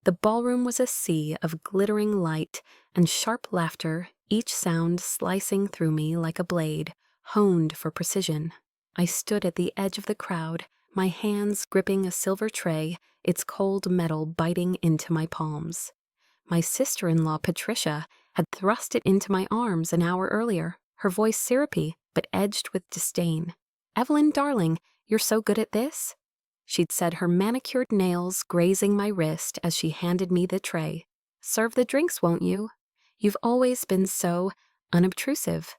The ballroom was a sea of glittering light and sharp laughter, each sound slicing through me like a blade, honed for precision. I stood at the edge of the crowd, my hands gripping a silver tray, its cold metal biting into my palms. My sister-in-law, Patricia, had thrust it into my arms an hour earlier, her voice syrupy but edged with disdain. "Evelyn, darling, you're so good at this?" She'd said, her manicured nails grazing my wrist as she handed me the tray. "Serve the drinks, won't you? You've always been so unobtrusive."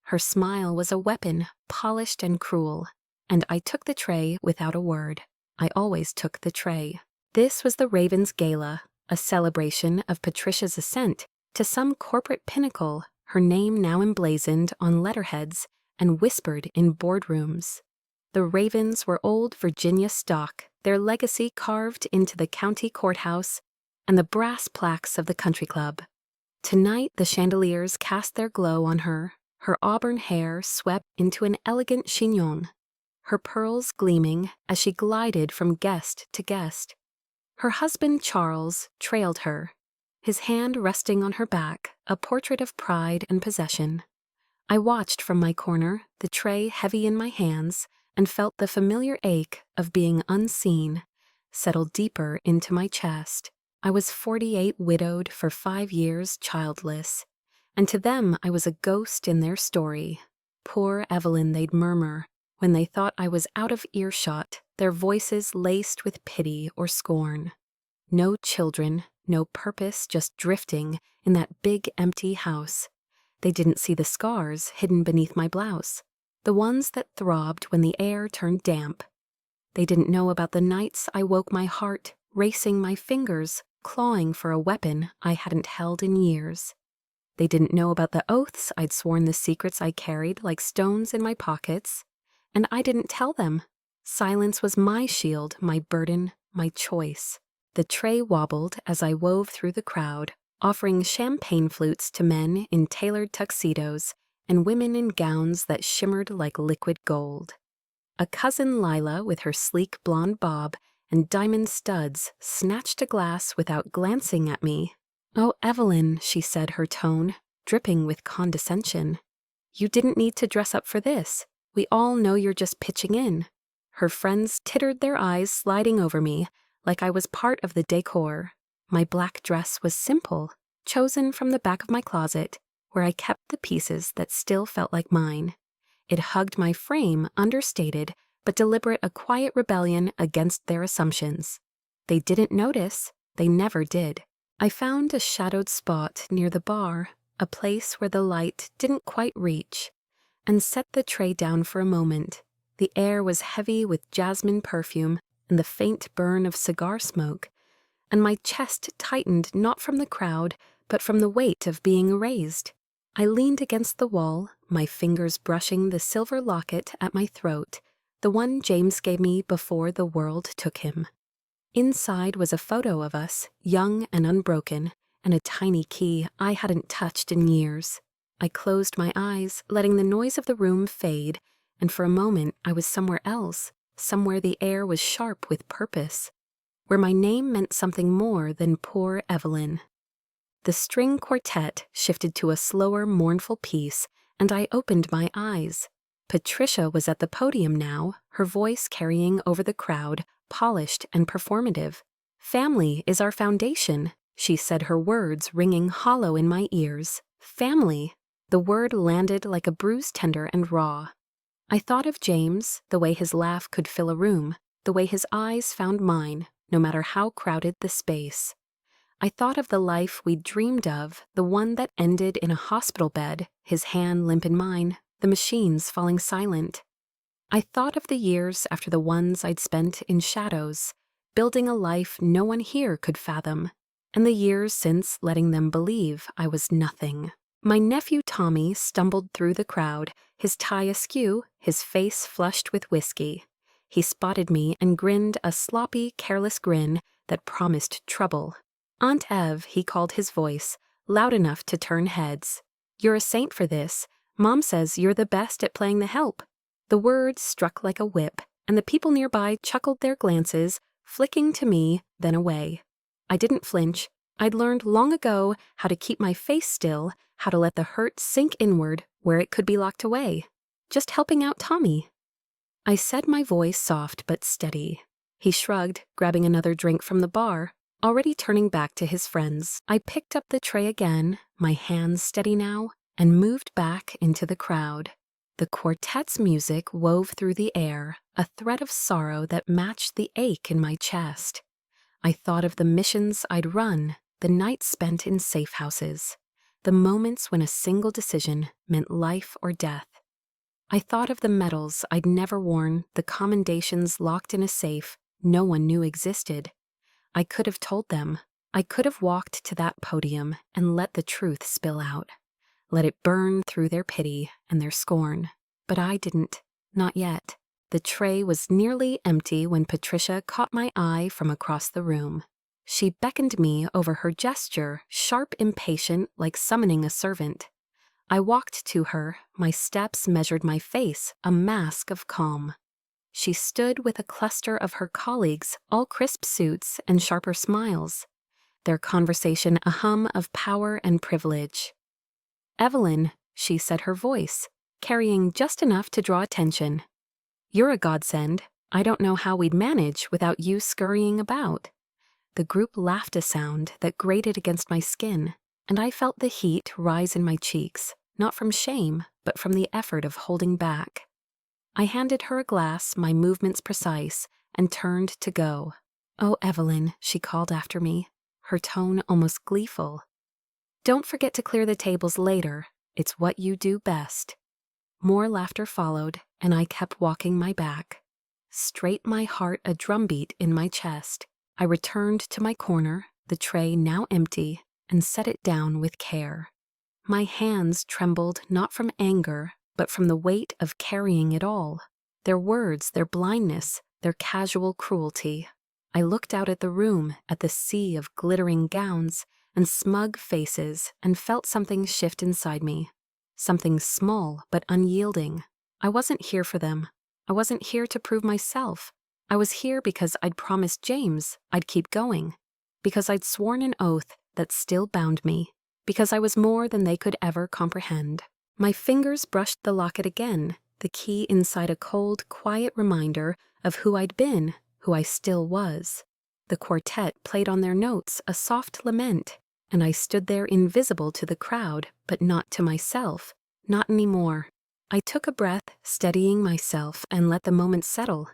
Her smile was a weapon, polished and cruel, and I took the tray without a word. I always took the tray. This was the Ravens' gala, a celebration of Patricia's ascent to some corporate pinnacle, her name now emblazoned on letterheads and whispered in boardrooms. The Ravens were old Virginia stock, their legacy carved into the county courthouse and the brass plaques of the country club. Tonight the chandeliers cast their glow on her, her auburn hair swept into an elegant chignon, her pearls gleaming as she glided from guest to guest. Her husband Charles trailed her, his hand resting on her back, a portrait of pride and possession. I watched from my corner, the tray heavy in my hands, and felt the familiar ache of being unseen settle deeper into my chest. I was 48, widowed, for 5 years childless, and to them I was a ghost in their story. "Poor Evelyn," they'd murmur, when they thought I was out of earshot, their voices laced with pity or scorn. No children, no purpose, just drifting in that big empty house. They didn't see the scars hidden beneath my blouse, the ones that throbbed when the air turned damp. They didn't know about the nights I woke my heart, racing my fingers, clawing for a weapon I hadn't held in years. They didn't know about the oaths I'd sworn, the secrets I carried like stones in my pockets. And I didn't tell them. Silence was my shield, my burden, my choice. The tray wobbled as I wove through the crowd, offering champagne flutes to men in tailored tuxedos and women in gowns that shimmered like liquid gold. A cousin Lila, with her sleek blonde bob and diamond studs, snatched a glass without glancing at me. "Oh, Evelyn," she said, her tone dripping with condescension. "You didn't need to dress up for this. We all know you're just pitching in." Her friends tittered, their eyes sliding over me like I was part of the decor. My black dress was simple, chosen from the back of my closet, where I kept the pieces that still felt like mine. It hugged my frame, understated, but deliberate, a quiet rebellion against their assumptions. They didn't notice. They never did. I found a shadowed spot near the bar, a place where the light didn't quite reach, and set the tray down for a moment. The air was heavy with jasmine perfume and the faint burn of cigar smoke, and my chest tightened not from the crowd, but from the weight of being erased. I leaned against the wall, my fingers brushing the silver locket at my throat, the one James gave me before the world took him. Inside was a photo of us, young and unbroken, and a tiny key I hadn't touched in years. I closed my eyes, letting the noise of the room fade, and for a moment I was somewhere else, somewhere the air was sharp with purpose, where my name meant something more than poor Evelyn. The string quartet shifted to a slower, mournful piece, and I opened my eyes. Patricia was at the podium now, her voice carrying over the crowd, polished and performative. "Family is our foundation," she said, her words ringing hollow in my ears. Family. The word landed like a bruise, tender and raw. I thought of James, the way his laugh could fill a room, the way his eyes found mine, no matter how crowded the space. I thought of the life we'd dreamed of, the one that ended in a hospital bed, his hand limp in mine, the machines falling silent. I thought of the years after the ones I'd spent in shadows, building a life no one here could fathom, and the years since letting them believe I was nothing. My nephew Tommy stumbled through the crowd, his tie askew, his face flushed with whiskey. He spotted me and grinned a sloppy, careless grin that promised trouble. "Aunt Ev," he called, his voice loud enough to turn heads. "You're a saint for this. Mom says you're the best at playing the help." The word struck like a whip, and the people nearby chuckled their glances, flicking to me, then away. I didn't flinch. I'd learned long ago how to keep my face still, how to let the hurt sink inward where it could be locked away. Just helping out Tommy. I said, my voice soft but steady. He shrugged, grabbing another drink from the bar, already turning back to his friends. I picked up the tray again, my hands steady now, and moved back into the crowd. The quartet's music wove through the air, a thread of sorrow that matched the ache in my chest. I thought of the missions I'd run, the nights spent in safe houses, the moments when a single decision meant life or death. I thought of the medals I'd never worn, the commendations locked in a safe no one knew existed. I could have told them. I could have walked to that podium and let the truth spill out. Let it burn through their pity and their scorn. But I didn't. Not yet. The tray was nearly empty when Patricia caught my eye from across the room. She beckoned me over her gesture, sharp, impatient, like summoning a servant. I walked to her, my steps measured my face, a mask of calm. She stood with a cluster of her colleagues, all crisp suits and sharper smiles. Their conversation a hum of power and privilege. "Evelyn," she said, her voice, carrying just enough to draw attention. "You're a godsend. I don't know how we'd manage without you scurrying about." The group laughed, a sound that grated against my skin, and I felt the heat rise in my cheeks, not from shame, but from the effort of holding back. I handed her a glass, my movements precise, and turned to go. "Oh, Evelyn," she called after me, her tone almost gleeful. "Don't forget to clear the tables later. It's what you do best." More laughter followed, and I kept walking my back. Straight, my heart a drumbeat in my chest. I returned to my corner, the tray now empty, and set it down with care. My hands trembled not from anger, but from the weight of carrying it all. Their words, their blindness, their casual cruelty. I looked out at the room, at the sea of glittering gowns and smug faces, and felt something shift inside me. Something small but unyielding. I wasn't here for them. I wasn't here to prove myself. I was here because I'd promised James I'd keep going. Because I'd sworn an oath that still bound me. Because I was more than they could ever comprehend. My fingers brushed the locket again, the key inside a cold, quiet reminder of who I'd been, who I still was. The quartet played on their notes, a soft lament, and I stood there invisible to the crowd, but not to myself. Not anymore. I took a breath, steadying myself, and let the moment settle.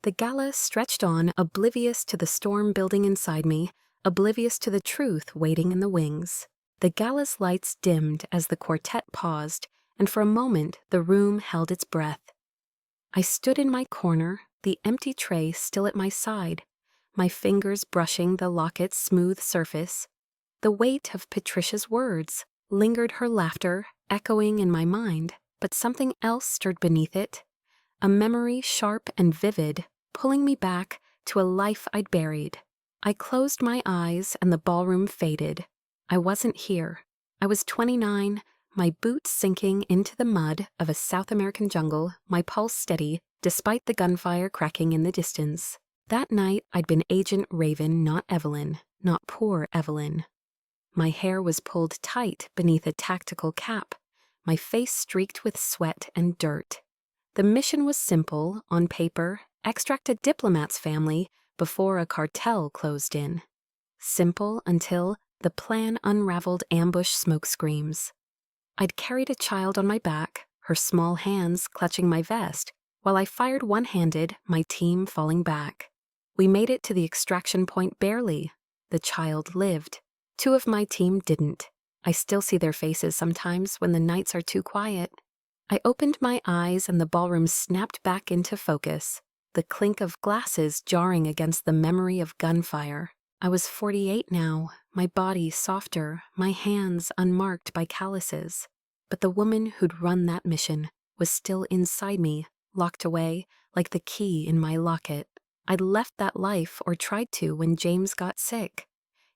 The gala stretched on, oblivious to the storm building inside me, oblivious to the truth waiting in the wings. The gala's lights dimmed as the quartet paused, and for a moment the room held its breath. I stood in my corner, the empty tray still at my side, my fingers brushing the locket's smooth surface. The weight of Patricia's words lingered, her laughter echoing in my mind, but something else stirred beneath it, a memory sharp and vivid, pulling me back to a life I'd buried. I closed my eyes and the ballroom faded. I wasn't here. I was 29, my boots sinking into the mud of a South American jungle, my pulse steady, despite the gunfire cracking in the distance. That night, I'd been Agent Raven, not Evelyn, not poor Evelyn. My hair was pulled tight beneath a tactical cap, my face streaked with sweat and dirt. The mission was simple, on paper, extract a diplomat's family before a cartel closed in. Simple until the plan unraveled ambush smoke screams. I'd carried a child on my back, her small hands clutching my vest, while I fired one-handed, my team falling back. We made it to the extraction point barely. The child lived. 2 of my team didn't. I still see their faces sometimes when the nights are too quiet. I opened my eyes and the ballroom snapped back into focus, the clink of glasses jarring against the memory of gunfire. I was 48 now, my body softer, my hands unmarked by calluses. But the woman who'd run that mission was still inside me, locked away, like the key in my locket. I'd left that life, or tried to, when James got sick.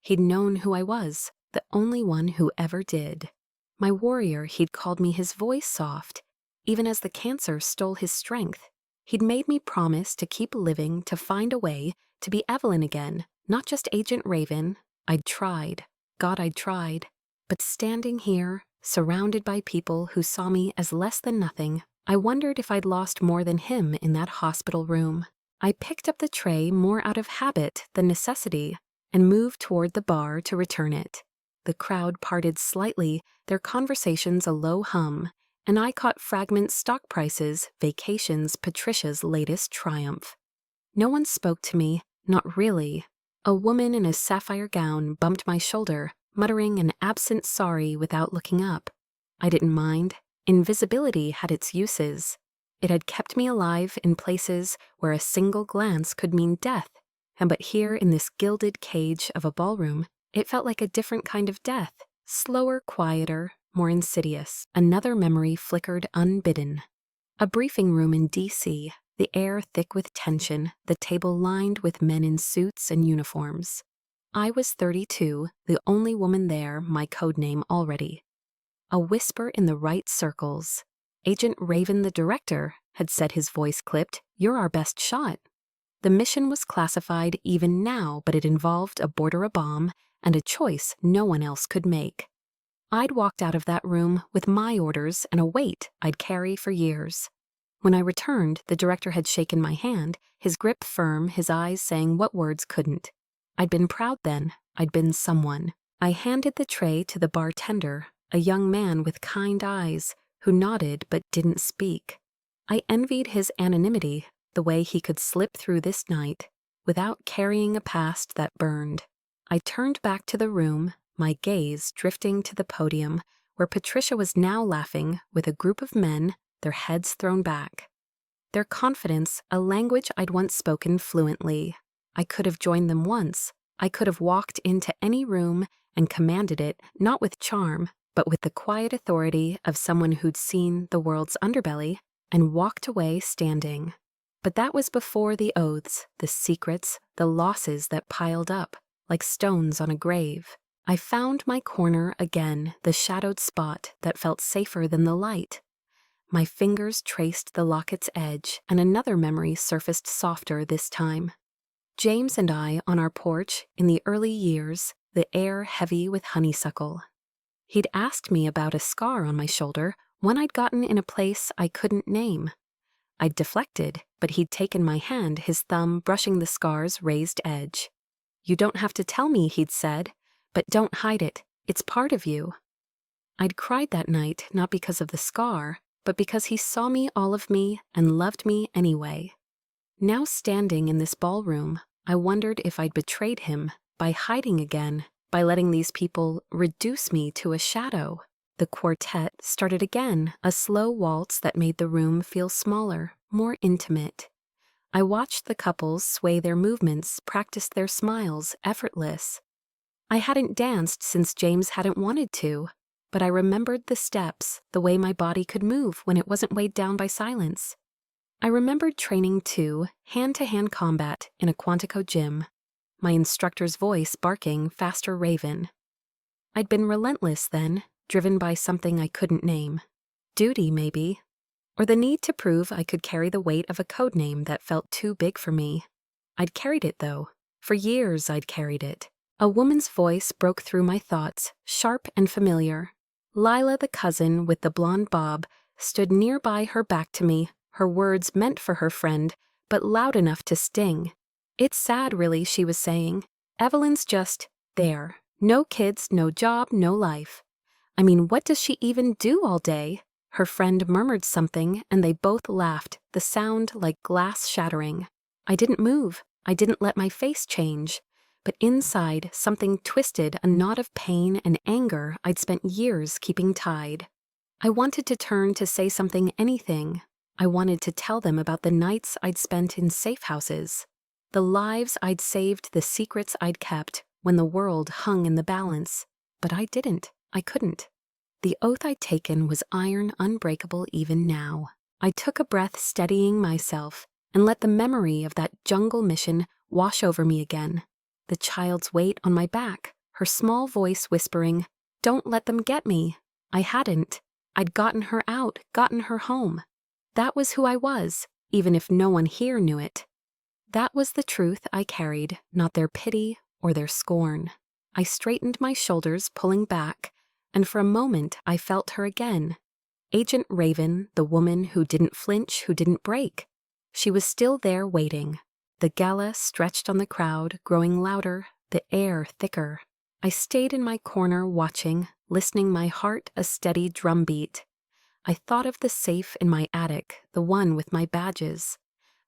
He'd known who I was, the only one who ever did. My warrior, he'd called me his voice soft, even as the cancer stole his strength. He'd made me promise to keep living, to find a way, to be Evelyn again, not just Agent Raven, I'd tried. God, I'd tried. But standing here, surrounded by people who saw me as less than nothing, I wondered if I'd lost more than him in that hospital room. I picked up the tray more out of habit than necessity and moved toward the bar to return it. The crowd parted slightly, their conversations a low hum, and I caught fragment stock prices, vacations, Patricia's latest triumph. No one spoke to me, not really. A woman in a sapphire gown bumped my shoulder, muttering an absent sorry without looking up. I didn't mind. Invisibility had its uses. It had kept me alive in places where a single glance could mean death, but here in this gilded cage of a ballroom, it felt like a different kind of death, slower, quieter, more insidious. Another memory flickered unbidden. A briefing room in D.C., the air thick with tension, the table lined with men in suits and uniforms. I was 32, the only woman there, my codename already. A whisper in the right circles. Agent Raven, the director, had said, his voice clipped, "You're our best shot." The mission was classified even now, but it involved aboard a bomb and a choice no one else could make. I'd walked out of that room with my orders and a weight I'd carry for years. When I returned, the director had shaken my hand, his grip firm, his eyes saying what words couldn't. I'd been proud then. I'd been someone. I handed the tray to the bartender, a young man with kind eyes, who nodded but didn't speak. I envied his anonymity, the way he could slip through this night without carrying a past that burned. I turned back to the room, my gaze drifting to the podium, where Patricia was now laughing with a group of men, their heads thrown back. Their confidence, a language I'd once spoken fluently. I could have joined them once. I could have walked into any room and commanded it, not with charm, but with the quiet authority of someone who'd seen the world's underbelly and walked away standing. But that was before the oaths, the secrets, the losses that piled up, like stones on a grave. I found my corner again, the shadowed spot that felt safer than the light. My fingers traced the locket's edge, and another memory surfaced softer this time. James and I on our porch in the early years, the air heavy with honeysuckle. He'd asked me about a scar on my shoulder, one I'd gotten in a place I couldn't name. I'd deflected, but he'd taken my hand, his thumb brushing the scar's raised edge. "You don't have to tell me," he'd said, "but don't hide it. It's part of you." I'd cried that night, not because of the scar, but because he saw me, all of me, and loved me anyway. Now standing in this ballroom, I wondered if I'd betrayed him by hiding again, by letting these people reduce me to a shadow. The quartet started again, a slow waltz that made the room feel smaller, more intimate. I watched the couples sway their movements, practiced their smiles, effortless. I hadn't danced since James hadn't wanted to, but I remembered the steps, the way my body could move when it wasn't weighed down by silence. I remembered training too, hand-to-hand combat in a Quantico gym, my instructor's voice barking, "Faster, Raven." I'd been relentless then, driven by something I couldn't name. Duty, maybe. Or the need to prove I could carry the weight of a codename that felt too big for me. I'd carried it, though. For years I'd carried it. A woman's voice broke through my thoughts, sharp and familiar. Lila, the cousin with the blonde bob, stood nearby, her back to me, her words meant for her friend, but loud enough to sting. "It's sad, really," she was saying. "Evelyn's just there. No kids, no job, no life. I mean, what does she even do all day?" Her friend murmured something, and they both laughed, the sound like glass shattering. I didn't move. I didn't let my face change. But inside, something twisted, a knot of pain and anger I'd spent years keeping tied. I wanted to turn to say something, anything. I wanted to tell them about the nights I'd spent in safe houses, the lives I'd saved, the secrets I'd kept when the world hung in the balance. But I didn't. I couldn't. The oath I'd taken was iron unbreakable even now. I took a breath, steadying myself, and let the memory of that jungle mission wash over me again. The child's weight on my back, her small voice whispering, "Don't let them get me." I hadn't. I'd gotten her out, gotten her home. That was who I was, even if no one here knew it. That was the truth I carried, not their pity or their scorn. I straightened my shoulders, pulling back, and for a moment I felt her again. Agent Raven, the woman who didn't flinch, who didn't break. She was still there waiting. The gala stretched on the crowd, growing louder, the air thicker. I stayed in my corner watching, listening, my heart a steady drumbeat. I thought of the safe in my attic, the one with my badges,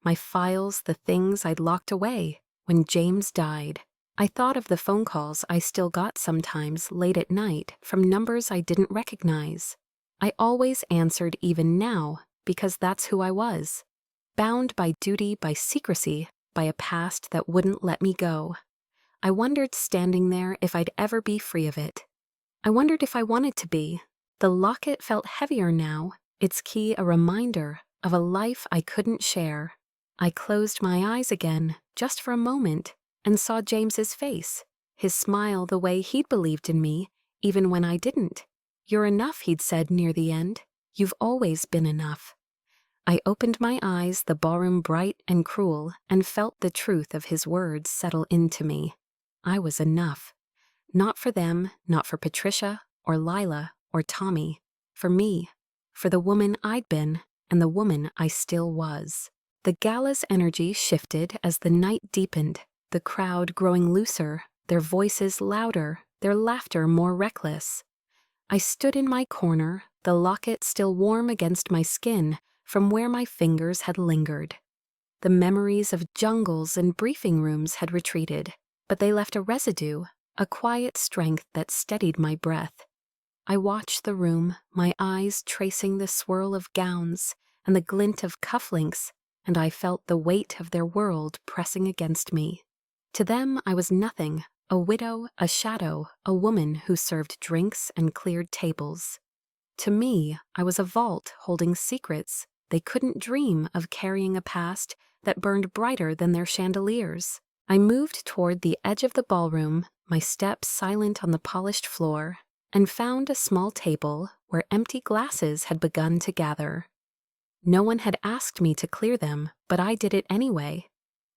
my files, the things I'd locked away when James died. I thought of the phone calls I still got sometimes late at night from numbers I didn't recognize. I always answered even now because that's who I was. Bound by duty, by secrecy, by a past that wouldn't let me go. I wondered standing there if I'd ever be free of it. I wondered if I wanted to be. The locket felt heavier now, its key a reminder of a life I couldn't share. I closed my eyes again, just for a moment, and saw James's face, his smile, the way he'd believed in me, even when I didn't. "You're enough," he'd said near the end. "You've always been enough." I opened my eyes, the ballroom bright and cruel, and felt the truth of his words settle into me. I was enough. Not for them, not for Patricia, or Lila, or Tommy. For me. For the woman I'd been, and the woman I still was. The gala's energy shifted as the night deepened, the crowd growing looser, their voices louder, their laughter more reckless. I stood in my corner, the locket still warm against my skin from where my fingers had lingered. The memories of jungles and briefing rooms had retreated, but they left a residue, a quiet strength that steadied my breath. I watched the room, my eyes tracing the swirl of gowns and the glint of cufflinks, and I felt the weight of their world pressing against me. To them I was nothing, a widow, a shadow, a woman who served drinks and cleared tables. To me, I was a vault holding secrets they couldn't dream of, carrying a past that burned brighter than their chandeliers. I moved toward the edge of the ballroom, my steps silent on the polished floor, and found a small table where empty glasses had begun to gather. No one had asked me to clear them, but I did it anyway.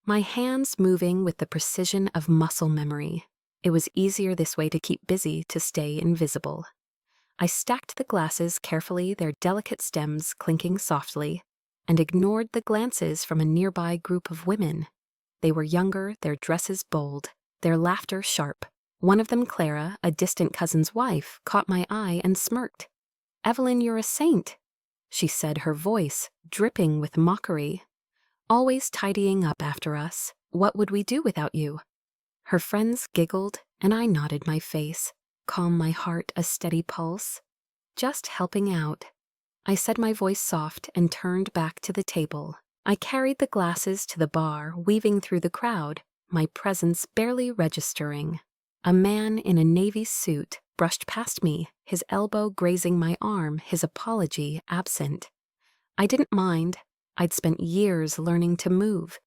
My hands moving with the precision of muscle memory. It was easier this way to keep busy, to stay invisible. I stacked the glasses carefully, their delicate stems clinking softly, and ignored the glances from a nearby group of women. They were younger, their dresses bold, their laughter sharp. One of them, Clara, a distant cousin's wife, caught my eye and smirked. "Evelyn, you're a saint," she said, her voice dripping with mockery. "Always tidying up after us. What would we do without you?" Her friends giggled, and I nodded my face, calm, my heart a steady pulse. "Just helping out." I said, my voice soft, and turned back to the table. I carried the glasses to the bar, weaving through the crowd, my presence barely registering. A man in a navy suit brushed past me, his elbow grazing my arm, his apology absent. I didn't mind. I'd spent years learning to move,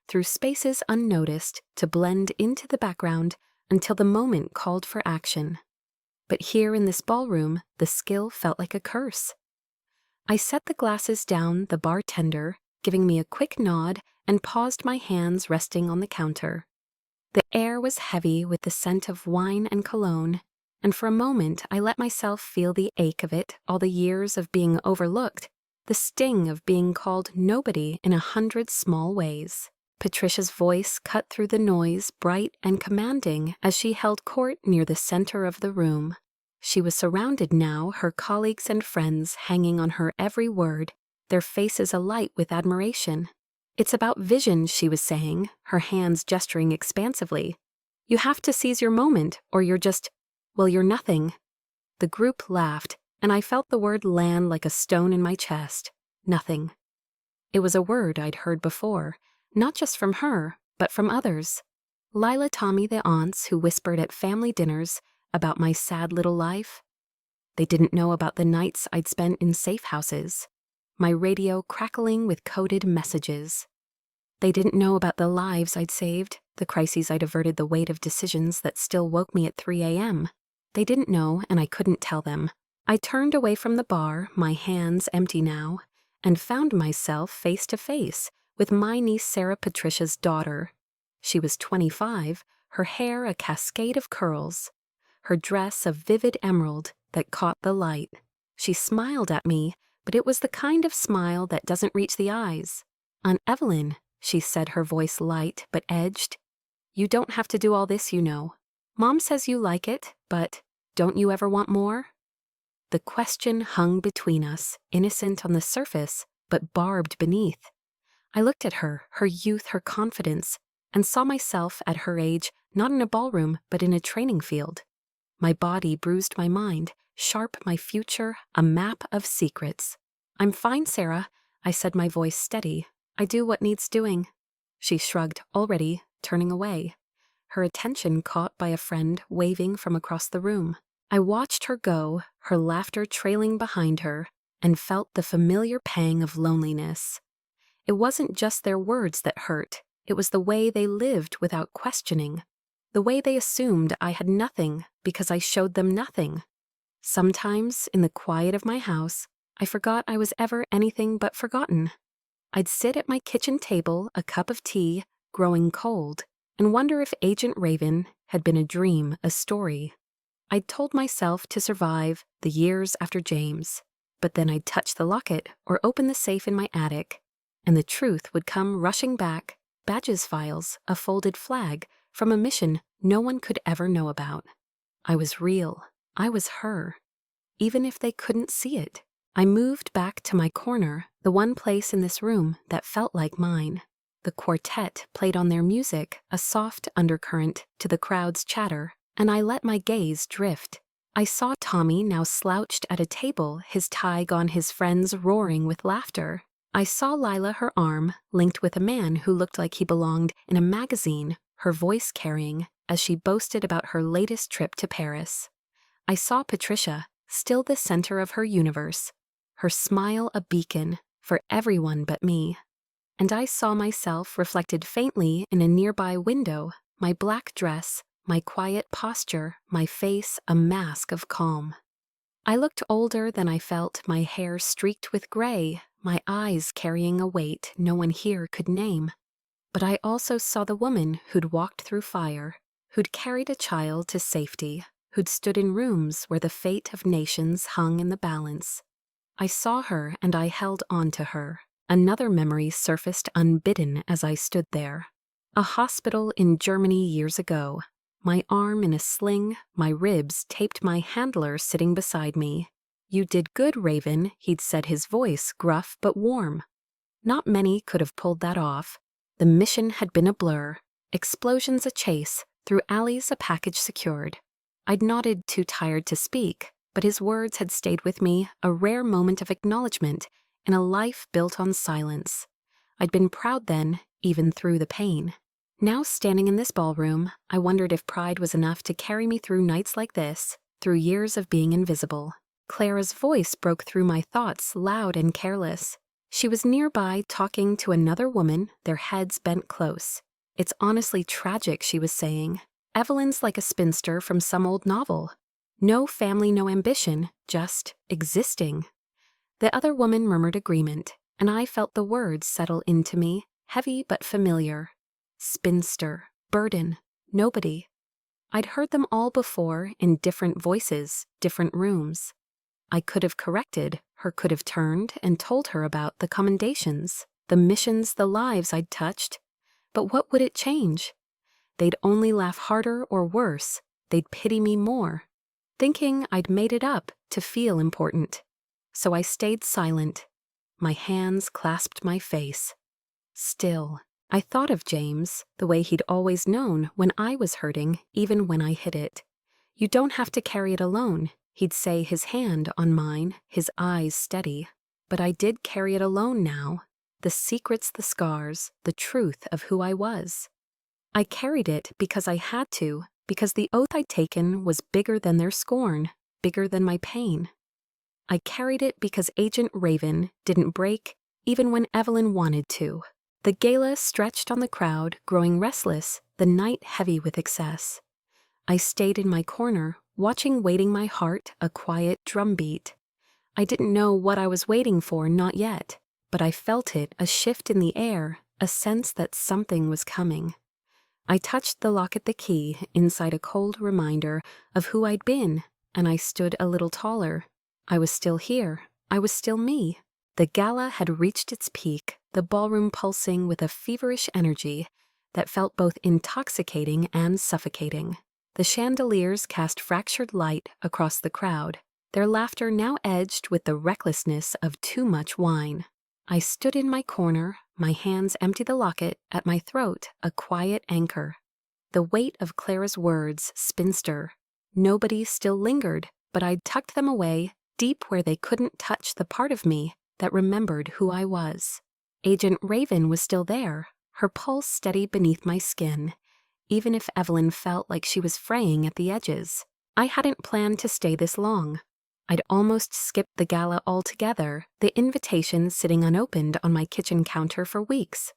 through spaces unnoticed, to blend into the background until the moment called for action. But here in this ballroom, the skill felt like a curse. I set the glasses down, the bartender giving me a quick nod, and paused, my hands resting on the counter. The air was heavy with the scent of wine and cologne, and for a moment I let myself feel the ache of it, all the years of being overlooked, the sting of being called nobody in 100 small ways. Patricia's voice cut through the noise, bright and commanding, as she held court near the center of the room. She was surrounded now, her colleagues and friends hanging on her every word, their faces alight with admiration. "It's about vision," she was saying, her hands gesturing expansively. "You have to seize your moment, or you're just, well, you're nothing." The group laughed, and I felt the word land like a stone in my chest. Nothing. It was a word I'd heard before, not just from her, but from others. Lila, Tommy, the aunts who whispered at family dinners about my sad little life. They didn't know about the nights I'd spent in safe houses, my radio crackling with coded messages. They didn't know about the lives I'd saved, the crises I'd averted, the weight of decisions that still woke me at 3 a.m. They didn't know, and I couldn't tell them. I turned away from the bar, my hands empty now, and found myself face to face with my niece Sarah, Patricia's daughter. She was 25, her hair a cascade of curls, her dress a vivid emerald that caught the light. She smiled at me, but it was the kind of smile that doesn't reach the eyes. "Aunt Evelyn," she said, her voice light but edged, "you don't have to do all this, you know. Mom says you like it, but don't you ever want more?" The question hung between us, innocent on the surface, but barbed beneath. I looked at her youth, her confidence, and saw myself at her age, not in a ballroom, but in a training field. My body bruised my mind, sharp my future, a map of secrets. "I'm fine, Sarah," I said, my voice steady. "I do what needs doing." She shrugged, already turning away, her attention caught by a friend waving from across the room. I watched her go, her laughter trailing behind her, and felt the familiar pang of loneliness. It wasn't just their words that hurt, it was the way they lived without questioning, the way they assumed I had nothing because I showed them nothing. Sometimes, in the quiet of my house, I forgot I was ever anything but forgotten. I'd sit at my kitchen table, a cup of tea, growing cold, and wonder if Agent Raven had been a dream, a story. I'd told myself to survive the years after James, but then I'd touch the locket or open the safe in my attic, and the truth would come rushing back, badges, files, a folded flag from a mission no one could ever know about. I was real. I was her. Even if they couldn't see it. I moved back to my corner, the one place in this room that felt like mine. The quartet played on their music, a soft undercurrent to the crowd's chatter, and I let my gaze drift. I saw Tommy now slouched at a table, his tie gone, his friends roaring with laughter. I saw Lila, her arm linked with a man who looked like he belonged in a magazine, her voice carrying as she boasted about her latest trip to Paris. I saw Patricia, still the center of her universe, her smile a beacon for everyone but me. And I saw myself reflected faintly in a nearby window, my black dress, my quiet posture, my face a mask of calm. I looked older than I felt, my hair streaked with gray, my eyes carrying a weight no one here could name. But I also saw the woman who'd walked through fire, who'd carried a child to safety, who'd stood in rooms where the fate of nations hung in the balance. I saw her and I held on to her. Another memory surfaced unbidden as I stood there. A hospital in Germany years ago. My arm in a sling, my ribs taped, my handler sitting beside me. "You did good, Raven," he'd said, his voice gruff but warm. Not many could have pulled that off. The mission had been a blur. Explosions a chase, through alleys a package secured. I'd nodded, too tired to speak, but his words had stayed with me, a rare moment of acknowledgement in a life built on silence. I'd been proud then, even through the pain. Now, standing in this ballroom, I wondered if pride was enough to carry me through nights like this, through years of being invisible. Clara's voice broke through my thoughts, loud and careless. She was nearby, talking to another woman, their heads bent close. "It's honestly tragic," she was saying. "Evelyn's like a spinster from some old novel. No family, no ambition, just existing." The other woman murmured agreement, and I felt the words settle into me, heavy but familiar. Spinster, burden, nobody. I'd heard them all before in different voices, different rooms. I could have corrected her, could have turned and told her about the commendations, the missions, the lives I'd touched. But what would it change? They'd only laugh harder or worse. They'd pity me more, thinking I'd made it up to feel important. So I stayed silent. My hands clasped my face. Still, I thought of James, the way he'd always known when I was hurting, even when I hid it. "You don't have to carry it alone," he'd say, his hand on mine, his eyes steady. But I did carry it alone now. The secrets, the scars, the truth of who I was. I carried it because I had to, because the oath I'd taken was bigger than their scorn, bigger than my pain. I carried it because Agent Raven didn't break, even when Evelyn wanted to. The gala stretched on the crowd, growing restless, the night heavy with excess. I stayed in my corner, watching, waiting, my heart a quiet drumbeat. I didn't know what I was waiting for, not yet, but I felt it, a shift in the air, a sense that something was coming. I touched the lock at the key inside a cold reminder of who I'd been, and I stood a little taller. I was still here. I was still me. The gala had reached its peak, the ballroom pulsing with a feverish energy that felt both intoxicating and suffocating. The chandeliers cast fractured light across the crowd, their laughter now edged with the recklessness of too much wine. I stood in my corner, my hands empty the locket, at my throat a quiet anchor. The weight of Clara's words, spinster. Nobody still lingered, but I'd tucked them away, deep where they couldn't touch the part of me that remembered who I was. Agent Raven was still there, her pulse steady beneath my skin, even if Evelyn felt like she was fraying at the edges. I hadn't planned to stay this long. I'd almost skipped the gala altogether, the invitation sitting unopened on my kitchen counter for weeks.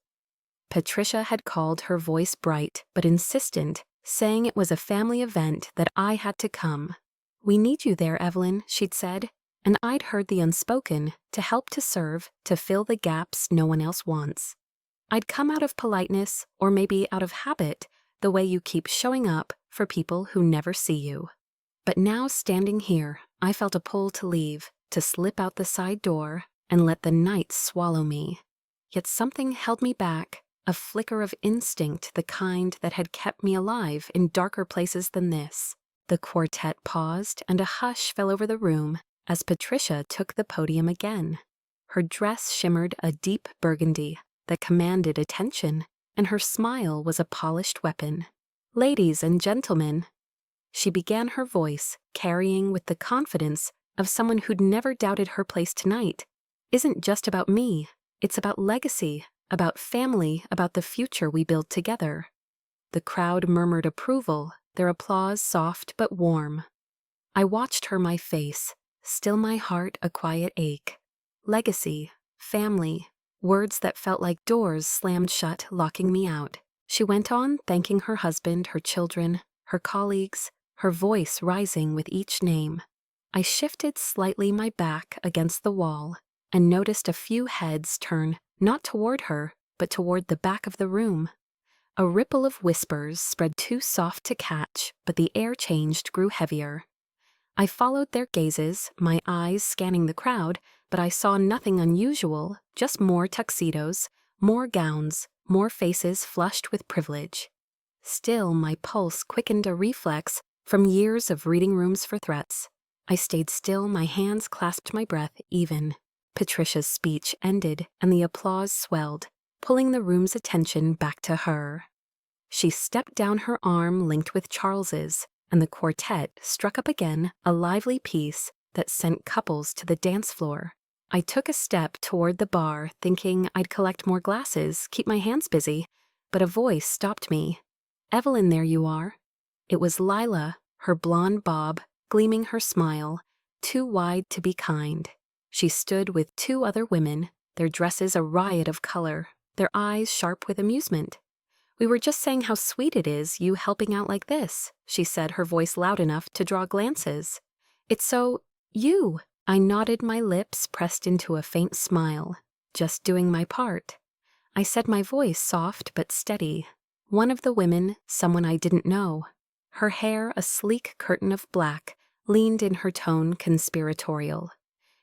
Patricia had called, her voice bright but insistent, saying it was a family event that I had to come. "We need you there, Evelyn," she'd said, and I'd heard the unspoken, to help, to serve, to fill the gaps no one else wants. I'd come out of politeness, or maybe out of habit, the way you keep showing up for people who never see you. But now, standing here, I felt a pull to leave, to slip out the side door and let the night swallow me. Yet something held me back, a flicker of instinct, the kind that had kept me alive in darker places than this. The quartet paused, and a hush fell over the room as Patricia took the podium again. Her dress shimmered a deep burgundy that commanded attention, and her smile was a polished weapon. "Ladies and gentlemen," she began, her voice carrying with the confidence of someone who'd never doubted her place tonight. "Isn't just about me. It's about legacy, about family, about the future we build together." The crowd murmured approval, their applause soft but warm. I watched her, my face, still my heart a quiet ache. Legacy, family, words that felt like doors slammed shut, locking me out. She went on, thanking her husband, her children, her colleagues, her voice rising with each name. I shifted slightly my back against the wall and noticed a few heads turn, not toward her, but toward the back of the room. A ripple of whispers spread, too soft to catch, but the air changed, grew heavier. I followed their gazes, my eyes scanning the crowd, but I saw nothing unusual, just more tuxedos, more gowns, more faces flushed with privilege. Still, my pulse quickened, a reflex from years of reading rooms for threats. I stayed still, my hands clasped my breath even. Patricia's speech ended, and the applause swelled, pulling the room's attention back to her. She stepped down, her arm linked with Charles's, and the quartet struck up again, a lively piece that sent couples to the dance floor. I took a step toward the bar, thinking I'd collect more glasses, keep my hands busy, but a voice stopped me. "Evelyn, there you are." It was Lila, her blonde bob gleaming, her smile too wide to be kind. She stood with two other women, their dresses a riot of color, their eyes sharp with amusement. "We were just saying how sweet it is, you helping out like this," she said, her voice loud enough to draw glances. "It's so you." I nodded, my lips pressed into a faint smile. "Just doing my part." I said, my voice soft but steady. One of the women, someone I didn't know. Her hair a sleek curtain of black, leaned in, her tone conspiratorial.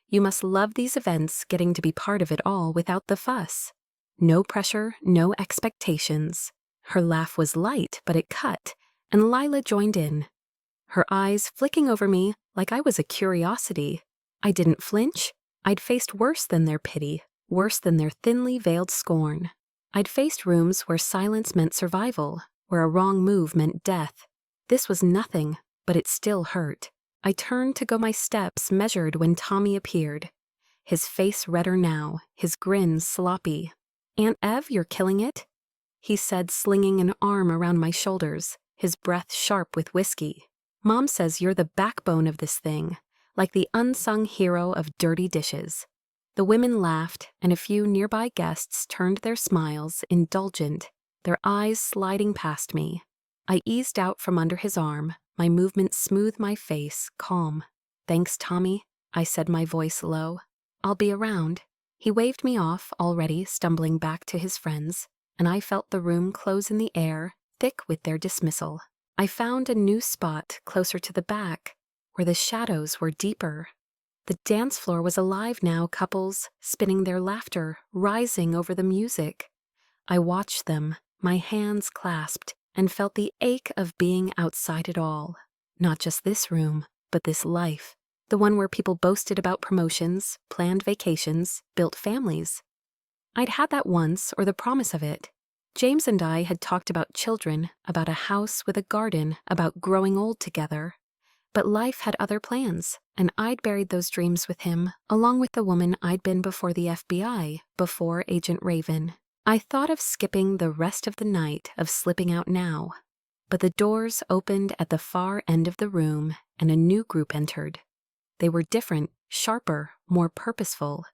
"You must love these events, getting to be part of it all without the fuss. No pressure, no expectations." Her laugh was light, but it cut, and Lila joined in, her eyes flicking over me like I was a curiosity. I didn't flinch. I'd faced worse than their pity, worse than their thinly veiled scorn. I'd faced rooms where silence meant survival, where a wrong move meant death. This was nothing, but it still hurt. I turned to go, my steps measured when Tommy appeared. His face redder now, his grin sloppy. "Aunt Ev, you're killing it," he said, slinging an arm around my shoulders, his breath sharp with whiskey. "Mom says you're the backbone of this thing, like the unsung hero of dirty dishes." The women laughed, and a few nearby guests turned their smiles, indulgent, their eyes sliding past me. I eased out from under his arm, my movement smooth, my face calm. "Thanks, Tommy," I said, my voice low. "I'll be around." He waved me off, already stumbling back to his friends, and I felt the room close in the air, thick with their dismissal. I found a new spot closer to the back, where the shadows were deeper. The dance floor was alive now, couples spinning their laughter, rising over the music. I watched them, my hands clasped, and felt the ache of being outside it all. Not just this room, but this life. The one where people boasted about promotions, planned vacations, built families. I'd had that once, or the promise of it. James and I had talked about children, about a house with a garden, about growing old together. But life had other plans, and I'd buried those dreams with him, along with the woman I'd been before the FBI, before Agent Raven. I thought of skipping the rest of the night, of slipping out now. But the doors opened at the far end of the room, and a new group entered. They were different, sharper, more purposeful.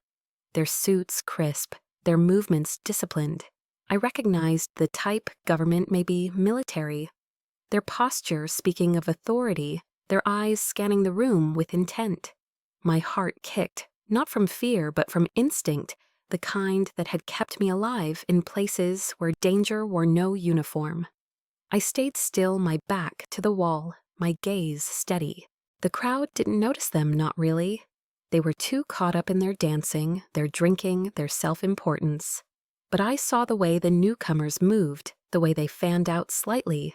Their suits crisp, their movements disciplined. I recognized the type, government, maybe military. Their posture speaking of authority, their eyes scanning the room with intent. My heart kicked, not from fear but from instinct, the kind that had kept me alive in places where danger wore no uniform. I stayed still, my back to the wall, my gaze steady. The crowd didn't notice them, not really. They were too caught up in their dancing, their drinking, their self-importance. But I saw the way the newcomers moved, the way they fanned out slightly,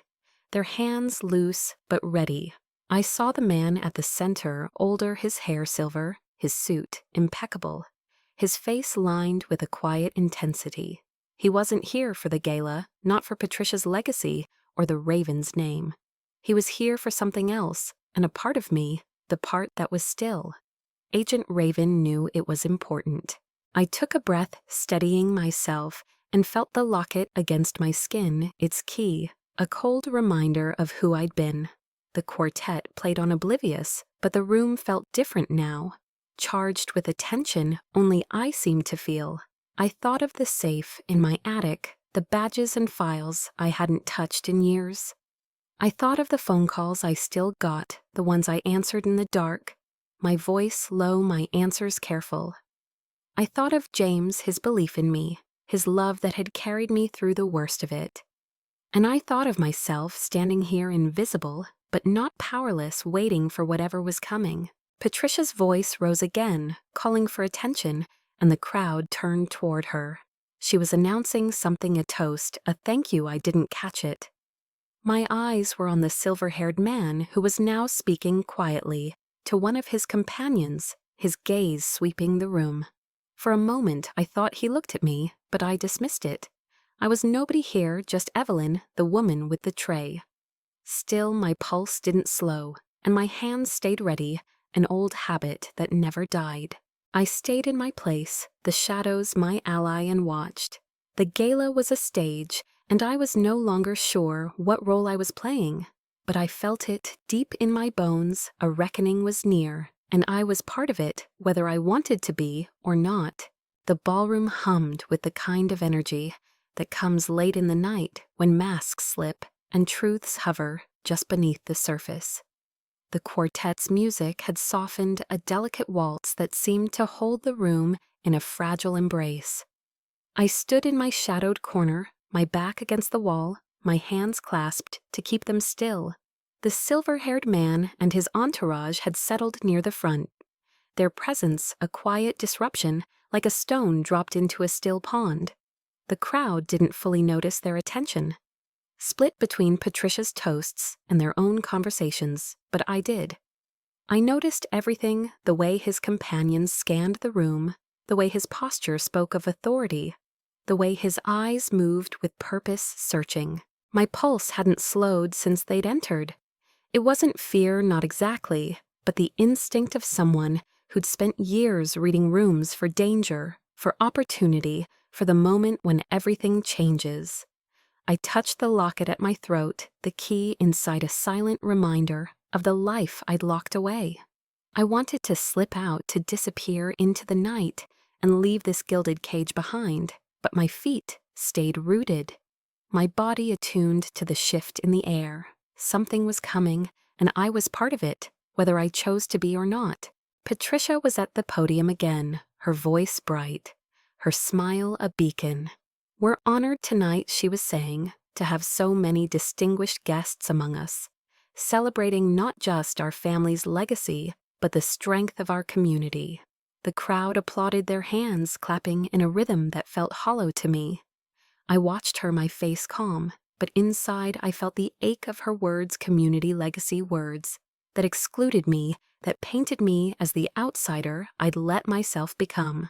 their hands loose but ready. I saw the man at the center, older, his hair silver, his suit impeccable, his face lined with a quiet intensity. He wasn't here for the gala, not for Patricia's legacy or the Raven's name. He was here for something else, and a part of me, the part that was still. Agent Raven knew it was important. I took a breath, steadying myself, and felt the locket against my skin, its key, a cold reminder of who I'd been. The quartet played on oblivious, but the room felt different now, charged with a tension only I seemed to feel. I thought of the safe in my attic, the badges and files I hadn't touched in years. I thought of the phone calls I still got, the ones I answered in the dark, my voice low, my answers careful. I thought of James, his belief in me, his love that had carried me through the worst of it. And I thought of myself standing here invisible, but not powerless, waiting for whatever was coming. Patricia's voice rose again, calling for attention, and the crowd turned toward her. She was announcing something, a toast, a thank you. I didn't catch it. My eyes were on the silver-haired man who was now speaking quietly to one of his companions, his gaze sweeping the room. For a moment I thought he looked at me, but I dismissed it. I was nobody here, just Evelyn, the woman with the tray. Still, my pulse didn't slow, and my hands stayed ready, an old habit that never died. I stayed in my place, the shadows my ally, and watched. The gala was a stage, and I was no longer sure what role I was playing. But I felt it deep in my bones, a reckoning was near, and I was part of it, whether I wanted to be or not. The ballroom hummed with the kind of energy that comes late in the night when masks slip and truths hover just beneath the surface. The quartet's music had softened a delicate waltz that seemed to hold the room in a fragile embrace. I stood in my shadowed corner, my back against the wall, my hands clasped to keep them still. The silver-haired man and his entourage had settled near the front, their presence a quiet disruption, like a stone dropped into a still pond. The crowd didn't fully notice their attention, split between Patricia's toasts and their own conversations, but I did. I noticed everything, the way his companions scanned the room, the way his posture spoke of authority, the way his eyes moved with purpose, searching. My pulse hadn't slowed since they'd entered. It wasn't fear, not exactly, but the instinct of someone who'd spent years reading rooms for danger, for opportunity, for the moment when everything changes. I touched the locket at my throat, the key inside a silent reminder of the life I'd locked away. I wanted to slip out, to disappear into the night and leave this gilded cage behind, but my feet stayed rooted. My body attuned to the shift in the air. Something was coming, and I was part of it, whether I chose to be or not. Patricia was at the podium again, her voice bright, her smile a beacon. "We're honored tonight," she was saying, to have so many distinguished guests among us, celebrating not just our family's legacy, but the strength of our community. The crowd applauded, their hands clapping in a rhythm that felt hollow to me. I watched her, my face calm, but inside I felt the ache of her words, community legacy words, that excluded me, that painted me as the outsider I'd let myself become.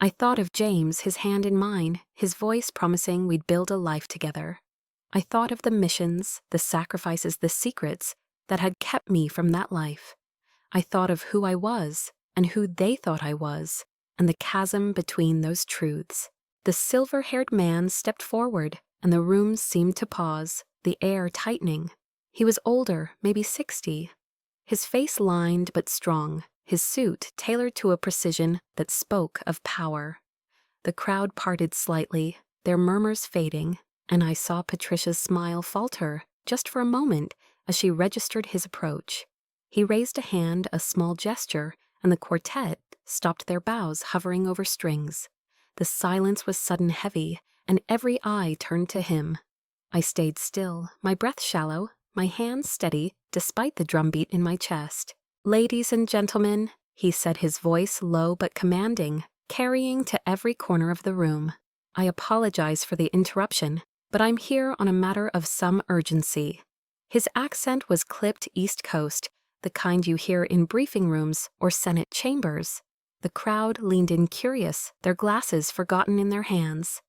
I thought of James, his hand in mine, his voice promising we'd build a life together. I thought of the missions, the sacrifices, the secrets that had kept me from that life. I thought of who I was and who they thought I was, and the chasm between those truths. The silver-haired man stepped forward, and the room seemed to pause, the air tightening. He was older, maybe 60. His face lined but strong, his suit tailored to a precision that spoke of power. The crowd parted slightly, their murmurs fading, and I saw Patricia's smile falter just for a moment as she registered his approach. He raised a hand, a small gesture, and the quartet stopped, their bows hovering over strings. The silence was sudden, heavy, and every eye turned to him. I stayed still, my breath shallow, my hands steady despite the drumbeat in my chest. "Ladies and gentlemen," he said, his voice low but commanding, carrying to every corner of the room. "I apologize for the interruption, but I'm here on a matter of some urgency." His accent was clipped East Coast, the kind you hear in briefing rooms or Senate chambers. The crowd leaned in curious, their glasses forgotten in their hands.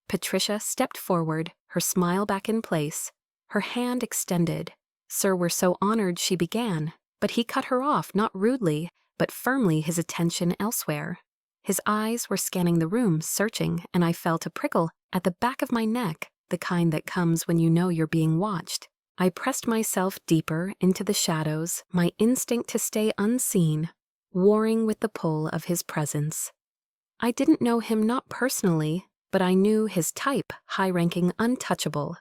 Patricia stepped forward, her smile back in place, her hand extended. "Sir, we're so honored," she began, but he cut her off, not rudely, but firmly, his attention elsewhere. His eyes were scanning the room, searching, and I felt a prickle at the back of my neck, the kind that comes when you know you're being watched. I pressed myself deeper into the shadows, my instinct to stay unseen, warring with the pull of his presence. I didn't know him, not personally, but I knew his type, high-ranking, untouchable,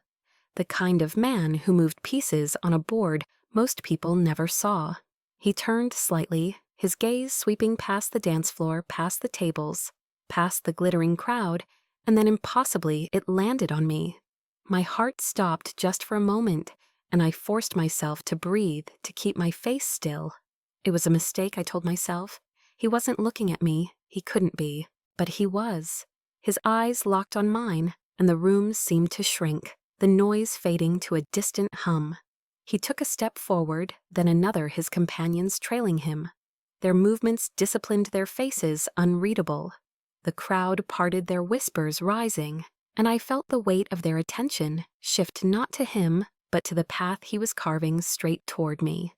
the kind of man who moved pieces on a board most people never saw. He turned slightly, his gaze sweeping past the dance floor, past the tables, past the glittering crowd, and then impossibly it landed on me. My heart stopped just for a moment, and I forced myself to breathe, to keep my face still. It was a mistake, I told myself. He wasn't looking at me, he couldn't be, but he was. His eyes locked on mine, and the room seemed to shrink, the noise fading to a distant hum. He took a step forward, then another, his companions trailing him. Their movements disciplined, their faces unreadable. The crowd parted, their whispers rising, and I felt the weight of their attention shift not to him, but to the path he was carving straight toward me.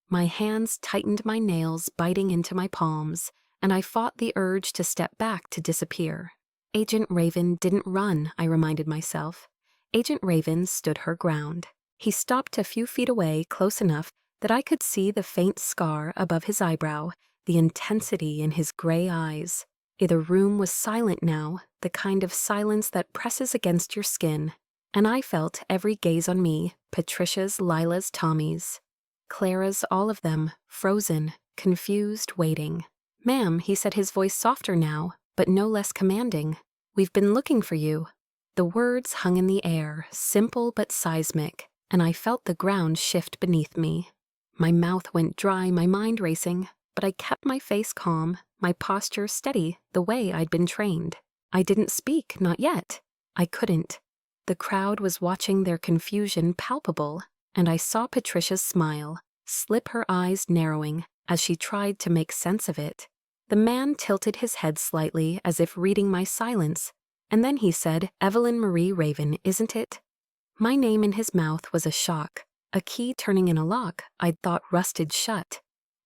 My hands tightened, my nails biting into my palms, and I fought the urge to step back, to disappear. Agent Raven didn't run, I reminded myself. Agent Raven stood her ground. He stopped a few feet away, close enough that I could see the faint scar above his eyebrow, the intensity in his gray eyes. The room was silent now, the kind of silence that presses against your skin, and I felt every gaze on me, Patricia's, Lila's, Tommy's, Clara's, all of them, frozen, confused, waiting. "Ma'am," he said, his voice softer now, but no less commanding, "we've been looking for you." The words hung in the air, simple but seismic, and I felt the ground shift beneath me. My mouth went dry, my mind racing, but I kept my face calm, my posture steady, the way I'd been trained. I didn't speak, not yet. I couldn't. The crowd was watching, their confusion palpable, and I saw Patricia's smile, slip, her eyes narrowing as she tried to make sense of it. The man tilted his head slightly as if reading my silence, and then he said, "Evelyn Marie Raven, isn't it?" My name in his mouth was a shock, a key turning in a lock I'd thought rusted shut.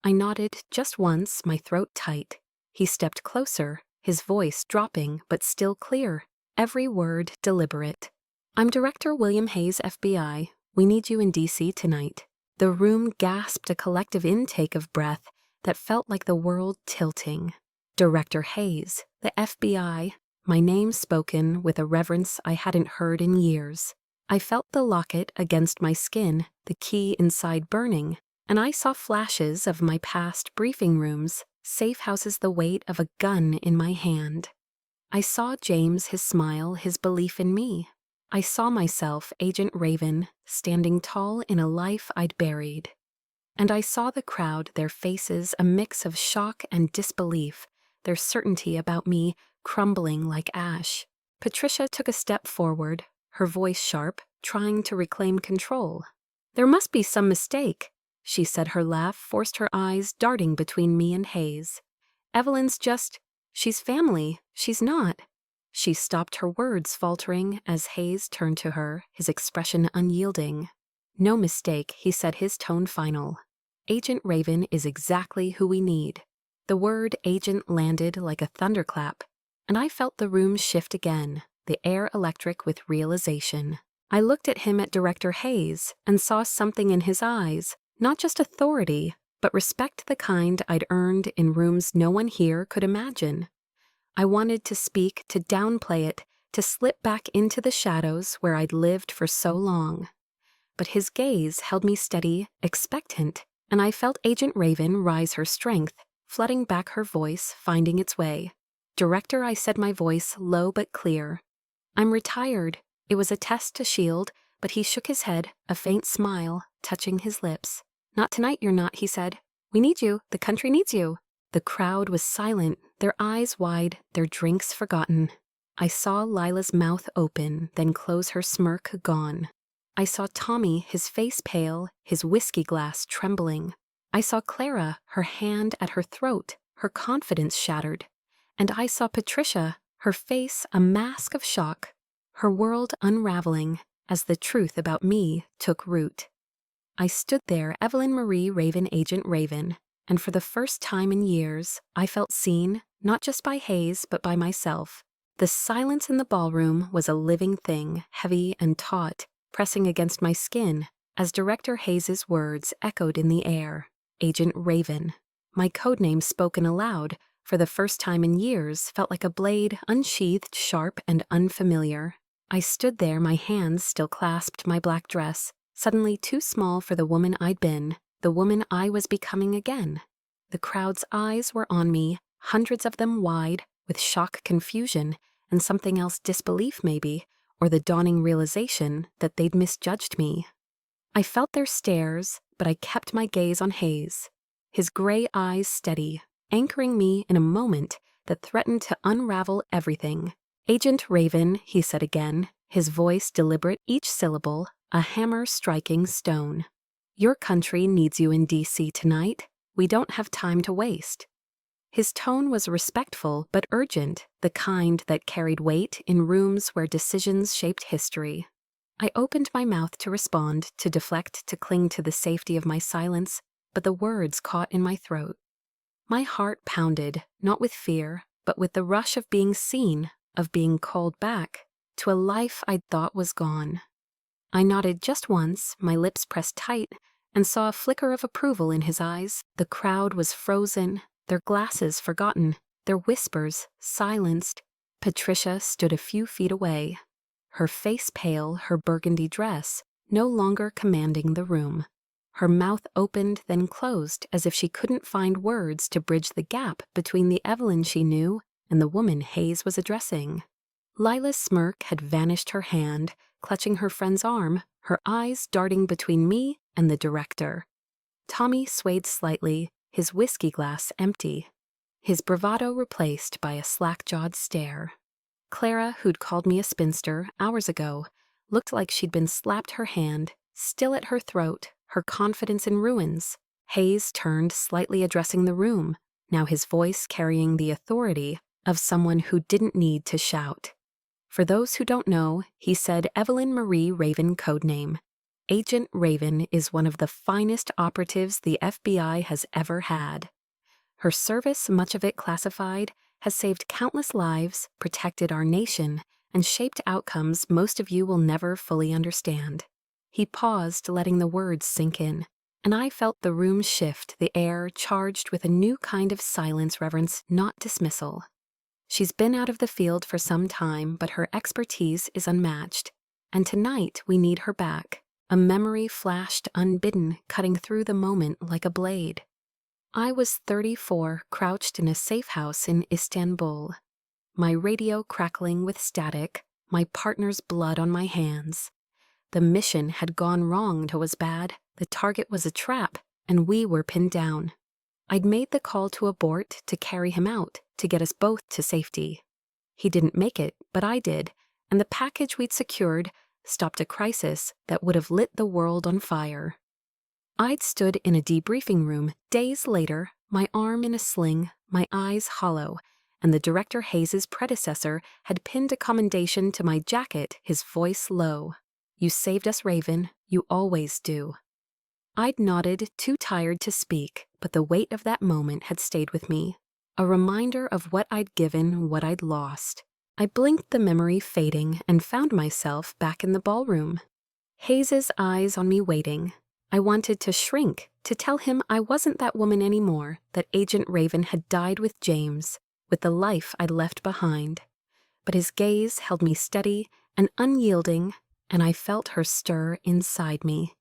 I nodded just once, my throat tight. He stepped closer, his voice dropping but still clear, every word deliberate. "I'm Director William Hayes, FBI. We need you in D.C. tonight." The room gasped, a collective intake of breath that felt like the world tilting. Director Hayes, the FBI, my name spoken with a reverence I hadn't heard in years. I felt the locket against my skin, the key inside burning, and I saw flashes of my past briefing rooms, safe houses, the weight of a gun in my hand. I saw James, his smile, his belief in me. I saw myself, Agent Raven, standing tall in a life I'd buried. And I saw the crowd, their faces a mix of shock and disbelief, their certainty about me crumbling like ash. Patricia took a step forward, her voice sharp, trying to reclaim control. "There must be some mistake," she said. Her laugh forced her eyes darting between me and Hayes. "Evelyn's she's family, she's not." She stopped, her words faltering as Hayes turned to her, his expression unyielding. "No mistake," he said, his tone final. "Agent Raven is exactly who we need." The word agent landed like a thunderclap, and I felt the room shift again, the air electric with realization. I looked at him, at Director Hayes, and saw something in his eyes, not just authority, but respect, the kind I'd earned in rooms no one here could imagine. I wanted to speak, to downplay it, to slip back into the shadows where I'd lived for so long. But his gaze held me steady, expectant, and I felt Agent Raven rise, her strength, flooding back, her voice finding its way. "Director," I said, my voice low but clear. "I'm retired." It was a test to shield, but he shook his head, a faint smile touching his lips. "Not tonight, you're not," he said. "We need you. The country needs you." The crowd was silent, their eyes wide, their drinks forgotten. I saw Lila's mouth open, then close, her smirk gone. I saw Tommy, his face pale, his whiskey glass trembling. I saw Clara, her hand at her throat, her confidence shattered. And I saw Patricia, her face a mask of shock, her world unraveling as the truth about me took root. I stood there, Evelyn Marie Raven, Agent Raven, and for the first time in years, I felt seen, not just by Hayes, but by myself. The silence in the ballroom was a living thing, heavy and taut, pressing against my skin, as Director Hayes's words echoed in the air. "Agent Raven." My codename, spoken aloud, for the first time in years, felt like a blade, unsheathed, sharp, and unfamiliar. I stood there, my hands still clasped my black dress, suddenly too small for the woman I'd been, the woman I was becoming again. The crowd's eyes were on me, hundreds of them wide, with shock, confusion, and something else, disbelief maybe, or the dawning realization that they'd misjudged me. I felt their stares, but I kept my gaze on Hayes, his gray eyes steady, anchoring me in a moment that threatened to unravel everything. "Agent Raven," he said again, his voice deliberate, each syllable a hammer striking stone. "Your country needs you in D.C. tonight. We don't have time to waste." His tone was respectful but urgent, the kind that carried weight in rooms where decisions shaped history. I opened my mouth to respond, to deflect, to cling to the safety of my silence, but the words caught in my throat. My heart pounded, not with fear, but with the rush of being seen, of being called back, to a life I'd thought was gone. I nodded just once, my lips pressed tight, and saw a flicker of approval in his eyes. The crowd was frozen, their glasses forgotten, their whispers silenced. Patricia stood a few feet away, her face pale, her burgundy dress no longer commanding the room. Her mouth opened, then closed, as if she couldn't find words to bridge the gap between the Evelyn she knew and the woman Hayes was addressing. Lila's smirk had vanished, her hand clutching her friend's arm, her eyes darting between me and the director. Tommy swayed slightly, his whiskey glass empty, his bravado replaced by a slack-jawed stare. Clara, who'd called me a spinster hours ago, looked like she'd been slapped, her hand still at her throat, her confidence in ruins. Hayes turned, slightly addressing the room, now his voice carrying the authority of someone who didn't need to shout. "For those who don't know," he said, "Evelyn Marie Raven, codename. Agent Raven is one of the finest operatives the FBI has ever had. Her service, much of it classified, has saved countless lives, protected our nation, and shaped outcomes most of you will never fully understand." He paused, letting the words sink in, and I felt the room shift, the air charged with a new kind of silence, reverence, not dismissal. "She's been out of the field for some time, but her expertise is unmatched, and tonight we need her back." A memory flashed unbidden, cutting through the moment like a blade. I was 34, crouched in a safe house in Istanbul, my radio crackling with static, my partner's blood on my hands. The mission had gone wrong. It was bad, the target was a trap, and we were pinned down. I'd made the call to abort, to carry him out, to get us both to safety. He didn't make it, but I did, and the package we'd secured stopped a crisis that would have lit the world on fire. I'd stood in a debriefing room days later, my arm in a sling, my eyes hollow, and the director Hayes's predecessor had pinned a commendation to my jacket, his voice low. "You saved us, Raven. You always do." I'd nodded, too tired to speak, but the weight of that moment had stayed with me, a reminder of what I'd given, what I'd lost. I blinked, the memory fading, and found myself back in the ballroom. Hayes's eyes on me waiting. I wanted to shrink, to tell him I wasn't that woman anymore, that Agent Raven had died with James, with the life I'd left behind. But his gaze held me steady and unyielding, and I felt her stir inside me.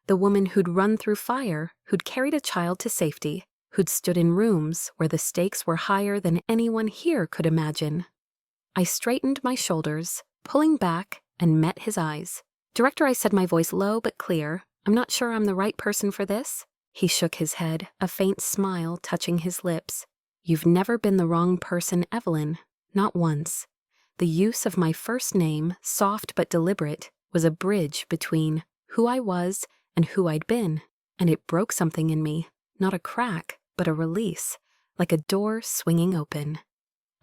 The woman who'd run through fire, who'd carried a child to safety, who'd stood in rooms where the stakes were higher than anyone here could imagine. I straightened my shoulders, pulling back, and met his eyes. "Director," I said, my voice low but clear, "I'm not sure I'm the right person for this." He shook his head, a faint smile touching his lips. "You've never been the wrong person, Evelyn. Not once." The use of my first name, soft but deliberate, was a bridge between who I was and who I'd been, and it broke something in me, not a crack, but a release, like a door swinging open.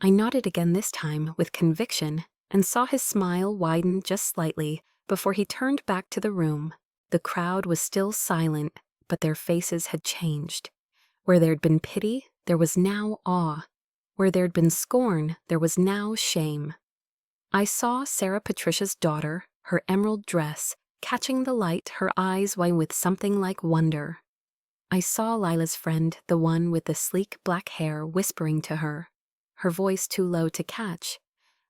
I nodded again this time with conviction and saw his smile widen just slightly before he turned back to the room. The crowd was still silent, but their faces had changed. Where there'd been pity, there was now awe. Where there'd been scorn, there was now shame. I saw Sarah Patricia's daughter, her emerald dress, catching the light, her eyes wide with something like wonder. I saw Lila's friend, the one with the sleek black hair, whispering to her, her voice too low to catch,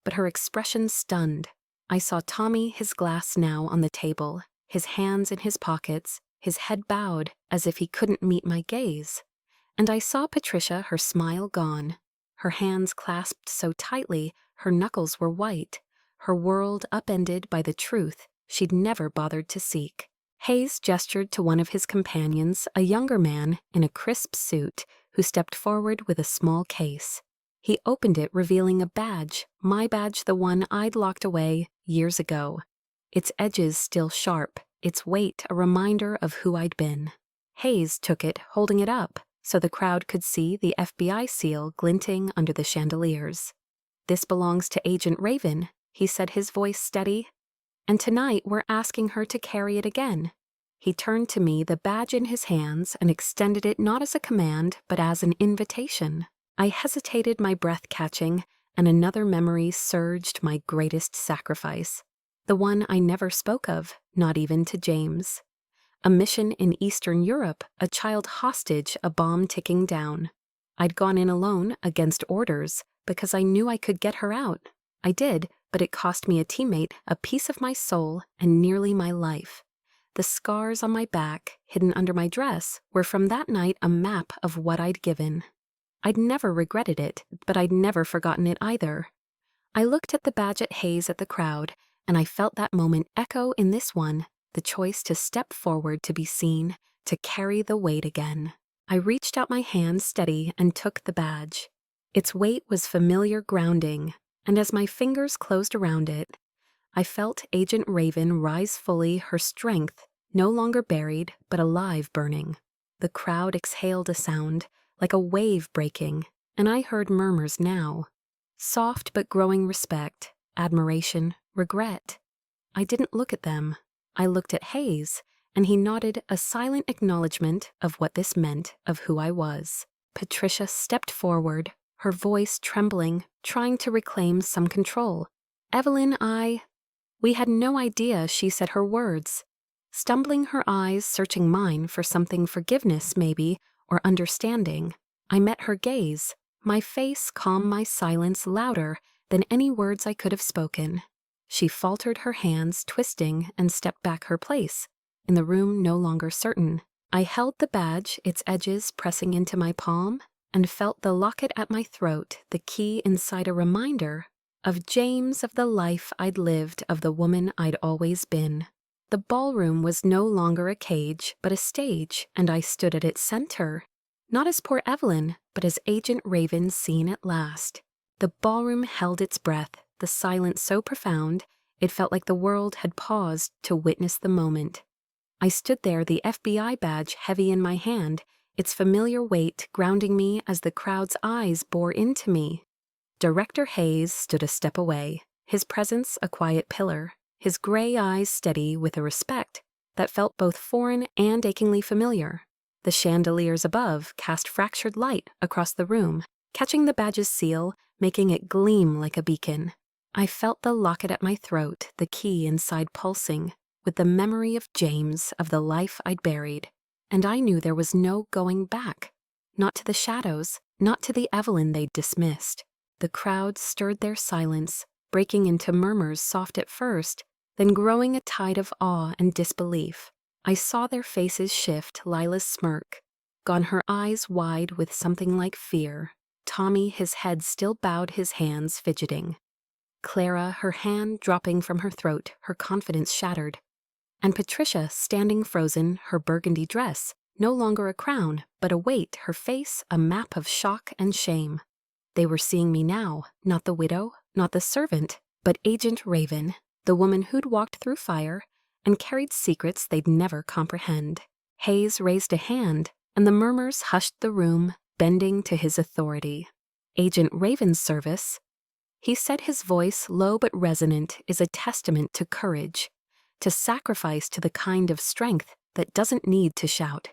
but her expression stunned. I saw Tommy, his glass now on the table, his hands in his pockets, his head bowed as if he couldn't meet my gaze. And I saw Patricia, her smile gone, her hands clasped so tightly her knuckles were white, her world upended by the truth she'd never bothered to seek. Hayes gestured to one of his companions, a younger man in a crisp suit, who stepped forward with a small case. He opened it, revealing a badge, my badge, the one I'd locked away years ago. Its edges still sharp, its weight a reminder of who I'd been. Hayes took it, holding it up, so the crowd could see the FBI seal glinting under the chandeliers. "This belongs to Agent Raven," he said, his voice steady. "And tonight we're asking her to carry it again." He turned to me, the badge in his hands, and extended it not as a command, but as an invitation. I hesitated, my breath catching, and another memory surged, my greatest sacrifice. The one I never spoke of, not even to James. A mission in Eastern Europe, a child hostage, a bomb ticking down. I'd gone in alone, against orders, because I knew I could get her out. I did, but it cost me a teammate, a piece of my soul, and nearly my life. The scars on my back, hidden under my dress, were from that night a map of what I'd given. I'd never regretted it, but I'd never forgotten it either. I looked at the badge, at Hayes, at the crowd, and I felt that moment echo in this one, the choice to step forward, to be seen, to carry the weight again. I reached out my hand steady and took the badge. Its weight was familiar grounding, and as my fingers closed around it, I felt Agent Raven rise fully, her strength no longer buried but alive, burning. The crowd exhaled a sound, like a wave breaking, and I heard murmurs now. Soft but growing respect, admiration, regret. I didn't look at them. I looked at Hayes, and he nodded, a silent acknowledgement of what this meant, of who I was. Patricia stepped forward, her voice trembling, trying to reclaim some control. "Evelyn, We had no idea," she said, her words. Stumbling, her eyes searching mine for something, forgiveness maybe, or understanding. I met her gaze, my face calm, my silence louder than any words I could have spoken. She faltered, her hands twisting, and stepped back, her place in the room no longer certain. I held the badge, its edges pressing into my palm, and felt the locket at my throat, the key inside, a reminder Of James, of the life I'd lived, of the woman I'd always been. The ballroom was no longer a cage, but a stage, and I stood at its center. Not as poor Evelyn, but as Agent Raven seen at last. The ballroom held its breath, the silence so profound, it felt like the world had paused to witness the moment. I stood there, the FBI badge heavy in my hand, its familiar weight grounding me as the crowd's eyes bore into me. Director Hayes stood a step away, his presence a quiet pillar, his gray eyes steady with a respect that felt both foreign and achingly familiar. The chandeliers above cast fractured light across the room, catching the badge's seal, making it gleam like a beacon. I felt the locket at my throat, the key inside pulsing, with the memory of James, of the life I'd buried. And I knew there was no going back. Not to the shadows, not to the Evelyn they'd dismissed. The crowd stirred their silence, breaking into murmurs soft at first, then growing a tide of awe and disbelief. I saw their faces shift, Lila's smirk, gone her eyes wide with something like fear. Tommy, his head still bowed, his hands fidgeting. Clara, her hand dropping from her throat, her confidence shattered. And Patricia, standing frozen, her burgundy dress, no longer a crown, but a weight, her face a map of shock and shame. They were seeing me now, not the widow, not the servant, but Agent Raven, the woman who'd walked through fire and carried secrets they'd never comprehend. Hayes raised a hand, and the murmurs hushed the room, bending to his authority. Agent Raven's service, he said, his voice, low but resonant, is a testament to courage, to sacrifice, to the kind of strength that doesn't need to shout.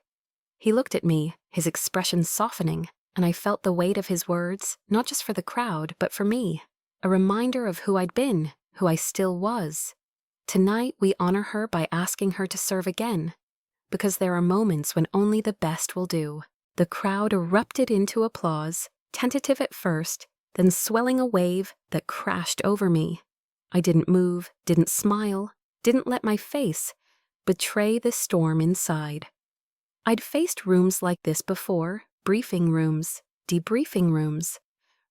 He looked at me, his expression softening, and I felt the weight of his words, not just for the crowd, but for me, a reminder of who I'd been, who I still was. Tonight we honor her by asking her to serve again, because there are moments when only the best will do. The crowd erupted into applause, tentative at first, then swelling a wave that crashed over me. I didn't move, didn't smile, didn't let my face betray the storm inside. I'd faced rooms like this before, briefing rooms, debriefing rooms,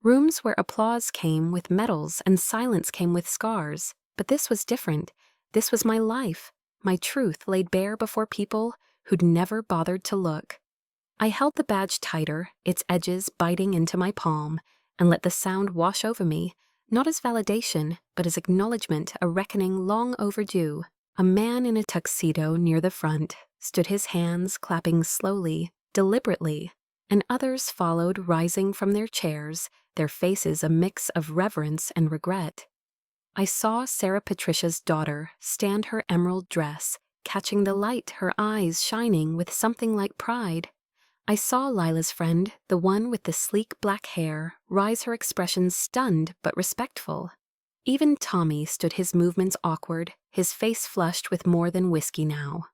rooms where applause came with medals and silence came with scars. But this was different. This was my life, my truth laid bare before people who'd never bothered to look. I held the badge tighter, its edges biting into my palm, and let the sound wash over me, not as validation, but as acknowledgement, a reckoning long overdue. A man in a tuxedo near the front stood, his hands clapping slowly, deliberately, and others followed, rising from their chairs, their faces a mix of reverence and regret. I saw Sarah Patricia's daughter stand, her emerald dress catching the light, her eyes shining with something like pride. I saw Lila's friend, the one with the sleek black hair, rise, her expression stunned but respectful. Even Tommy stood, his movements awkward, his face flushed with more than whiskey now.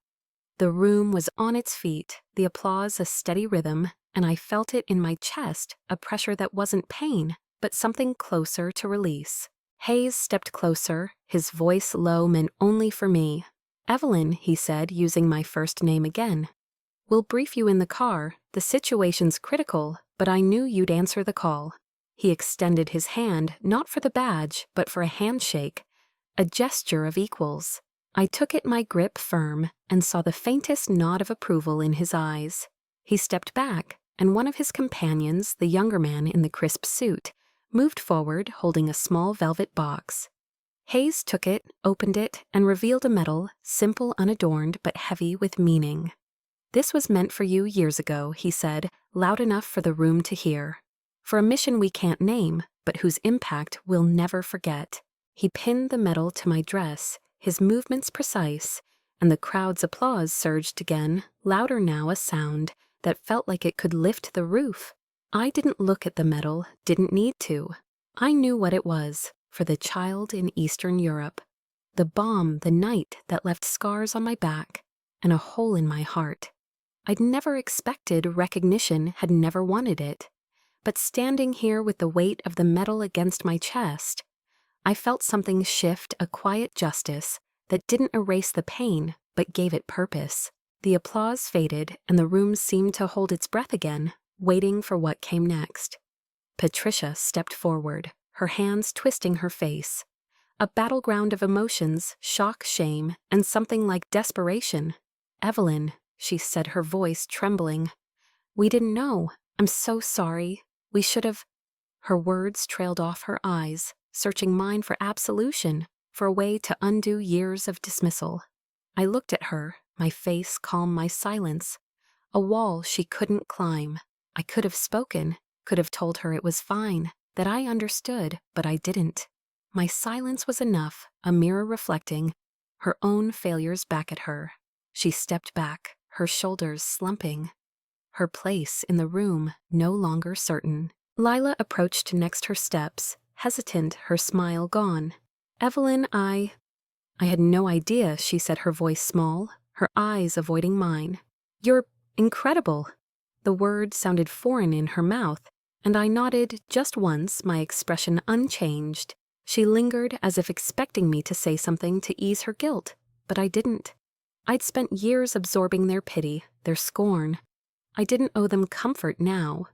The room was on its feet, the applause a steady rhythm, and I felt it in my chest, a pressure that wasn't pain, but something closer to release. Hayes stepped closer, his voice low, meant only for me. "Evelyn," he said, using my first name again. "We'll brief you in the car. The situation's critical, but I knew you'd answer the call." He extended his hand, not for the badge, but for a handshake, a gesture of equals. I took it, my grip firm, and saw the faintest nod of approval in his eyes. He stepped back, and one of his companions, the younger man in the crisp suit, moved forward, holding a small velvet box. Hayes took it, opened it, and revealed a medal, simple, unadorned, but heavy with meaning. "This was meant for you years ago," he said, loud enough for the room to hear. "For a mission we can't name, but whose impact we'll never forget." He pinned the medal to my dress, his movements precise, and the crowd's applause surged again, louder now, a sound that felt like it could lift the roof. I didn't look at the medal, didn't need to. I knew what it was, for the child in Eastern Europe. The bomb, the night that left scars on my back and a hole in my heart. I'd never expected recognition, had never wanted it. But standing here with the weight of the medal against my chest, I felt something shift, a quiet justice that didn't erase the pain, but gave it purpose. The applause faded, and the room seemed to hold its breath again, waiting for what came next. Patricia stepped forward, her hands twisting her face. A battleground of emotions, shock, shame, and something like desperation. "Evelyn," she said, her voice trembling. "We didn't know. I'm so sorry. We should have—" Her words trailed off her eyes, searching mine for absolution, for a way to undo years of dismissal. I looked at her, my face calm, my silence. A wall she couldn't climb. I could have spoken, could have told her it was fine, that I understood, but I didn't. My silence was enough, a mirror reflecting her own failures back at her. She stepped back, her shoulders slumping. Her place in the room no longer certain. Lila approached next her steps, hesitant, her smile gone. "Evelyn, I had no idea," she said, her voice small, her eyes avoiding mine. "You're incredible." The word sounded foreign in her mouth, and I nodded just once, my expression unchanged. She lingered as if expecting me to say something to ease her guilt, but I didn't. I'd spent years absorbing their pity, their scorn. I didn't owe them comfort now.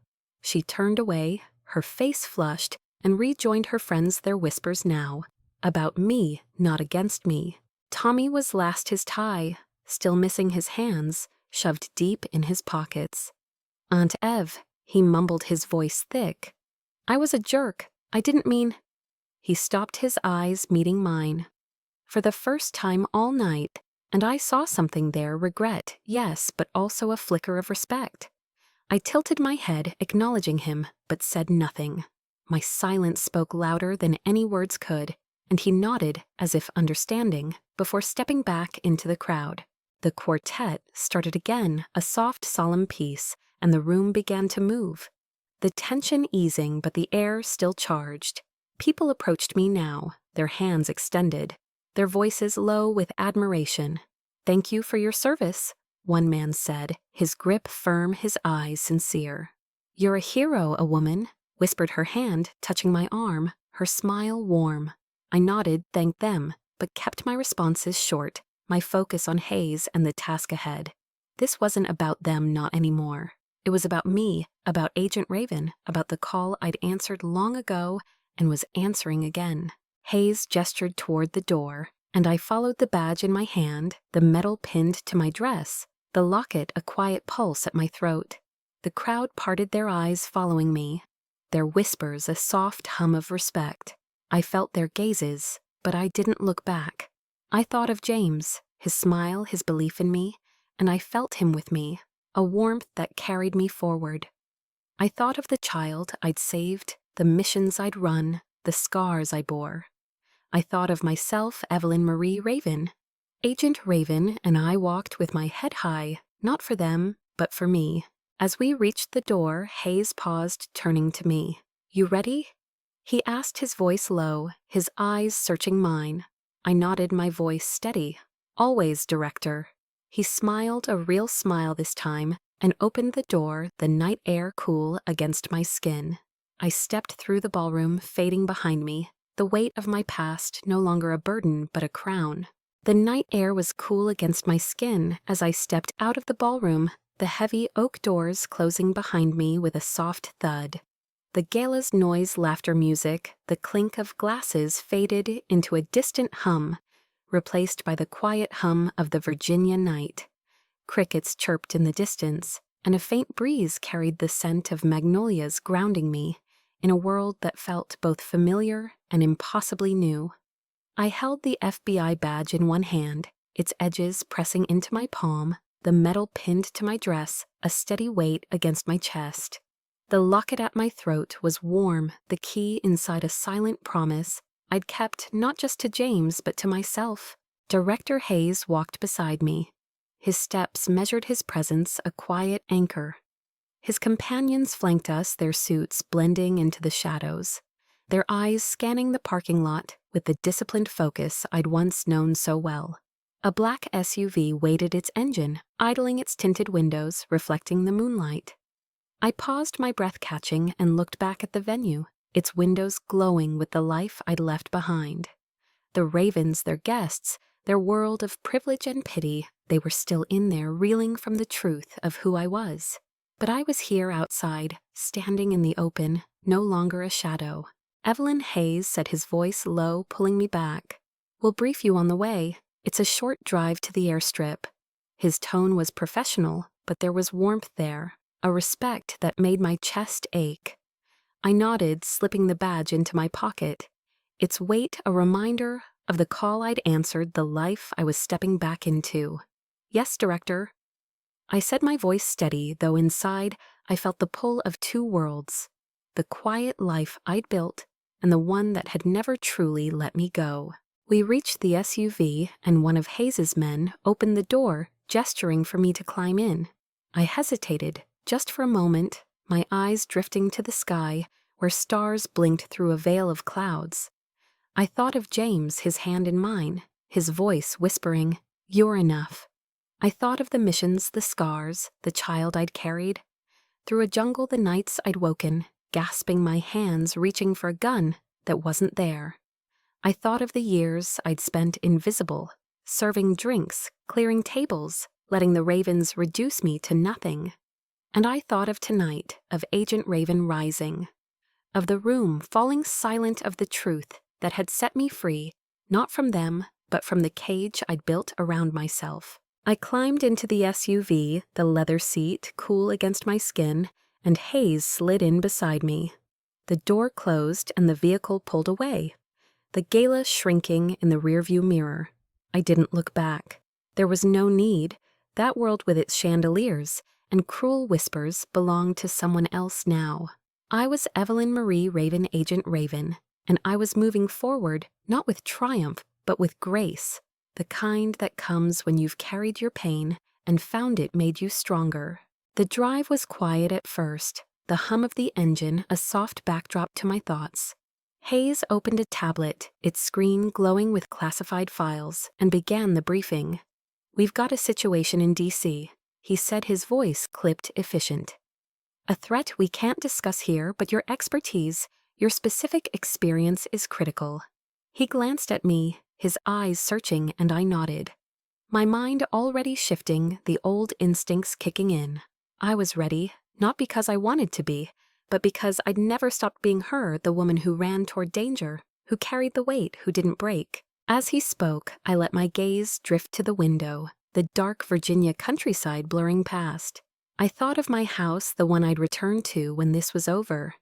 She turned away, her face flushed, and rejoined her friends, their whispers now. About me, not against me. Tommy was last his tie, still missing his hands, shoved deep in his pockets. "Aunt Ev," he mumbled, his voice thick. "I was a jerk. I didn't mean—" He stopped, his eyes meeting mine. For the first time all night, and I saw something there, regret, yes, but also a flicker of respect. I tilted my head, acknowledging him, but said nothing. My silence spoke louder than any words could, and he nodded as if understanding, before stepping back into the crowd. The quartet started again, a soft, solemn piece, and the room began to move. The tension easing, but the air still charged. People approached me now, their hands extended, their voices low with admiration. "Thank you for your service," one man said, his grip firm, his eyes sincere. "You're a hero, a woman," whispered her hand, touching my arm, her smile warm. I nodded, thanked them, but kept my responses short, my focus on Hayes and the task ahead. This wasn't about them, not anymore. It was about me, about Agent Raven, about the call I'd answered long ago and was answering again. Hayes gestured toward the door, and I followed, the badge in my hand, the medal pinned to my dress, the locket a quiet pulse at my throat. The crowd parted their eyes following me, their whispers a soft hum of respect. I felt their gazes, but I didn't look back. I thought of James, his smile, his belief in me, and I felt him with me, a warmth that carried me forward. I thought of the child I'd saved, the missions I'd run, the scars I bore. I thought of myself, Evelyn Marie Raven. Agent Raven and I walked with my head high, not for them, but for me. As we reached the door, Hayes paused, turning to me. "You ready?" He asked, his voice low, his eyes searching mine. I nodded, my voice steady. "Always, Director." He smiled, a real smile this time, and opened the door, the night air cool against my skin. I stepped through the ballroom, fading behind me, the weight of my past no longer a burden but a crown. The night air was cool against my skin as I stepped out of the ballroom, the heavy oak doors closing behind me with a soft thud. The gala's noise, laughter, music, the clink of glasses faded into a distant hum, replaced by the quiet hum of the Virginia night. Crickets chirped in the distance, and a faint breeze carried the scent of magnolias, grounding me in a world that felt both familiar and impossibly new. I held the FBI badge in one hand, its edges pressing into my palm, the metal pinned to my dress, a steady weight against my chest. The locket at my throat was warm, the key inside a silent promise I'd kept not just to James but to myself. Director Hayes walked beside me. His steps measured his presence, a quiet anchor. His companions flanked us, their suits blending into the shadows, their eyes scanning the parking lot with the disciplined focus I'd once known so well. A black SUV waited, its engine idling, its tinted windows reflecting the moonlight. I paused, my breath catching, and looked back at the venue, its windows glowing with the life I'd left behind. The Ravens, their guests, their world of privilege and pity, they were still in there, reeling from the truth of who I was. But I was here outside, standing in the open, no longer a shadow. Evelyn Hayes said, his voice low, pulling me back. We'll brief you on the way. It's a short drive to the airstrip. His tone was professional, but there was warmth there, a respect that made my chest ache. I nodded, slipping the badge into my pocket, its weight a reminder of the call I'd answered, the life I was stepping back into. Yes, Director. I said, my voice steady, though inside I felt the pull of two worlds, the quiet life I'd built and the one that had never truly let me go. We reached the SUV, and one of Hayes's men opened the door, gesturing for me to climb in. I hesitated, just for a moment, my eyes drifting to the sky, where stars blinked through a veil of clouds. I thought of James, his hand in mine, his voice whispering, "You're enough." I thought of the missions, the scars, the child I'd carried. Through a jungle, the nights I'd woken, gasping, my hands reaching for a gun that wasn't there. I thought of the years I'd spent invisible, serving drinks, clearing tables, letting the ravens reduce me to nothing. And I thought of tonight, of Agent Raven rising, of the room falling silent, of the truth that had set me free, not from them, but from the cage I'd built around myself. I climbed into the SUV, the leather seat cool against my skin, and Hayes slid in beside me. The door closed and the vehicle pulled away, the gala shrinking in the rearview mirror. I didn't look back. There was no need. That world with its chandeliers and cruel whispers belonged to someone else now. I was Evelyn Marie Raven, Agent Raven, and I was moving forward, not with triumph, but with grace, the kind that comes when you've carried your pain and found it made you stronger. The drive was quiet at first, the hum of the engine a soft backdrop to my thoughts. Hayes opened a tablet, its screen glowing with classified files, and began the briefing. "We've got a situation in D.C., he said, his voice clipped efficient. "A threat we can't discuss here, but your expertise, your specific experience is critical." He glanced at me, his eyes searching, and I nodded. My mind already shifting, the old instincts kicking in. I was ready, not because I wanted to be, but because I'd never stopped being her, the woman who ran toward danger, who carried the weight, who didn't break. As he spoke, I let my gaze drift to the window, the dark Virginia countryside blurring past. I thought of my house, the one I'd return to when this was over.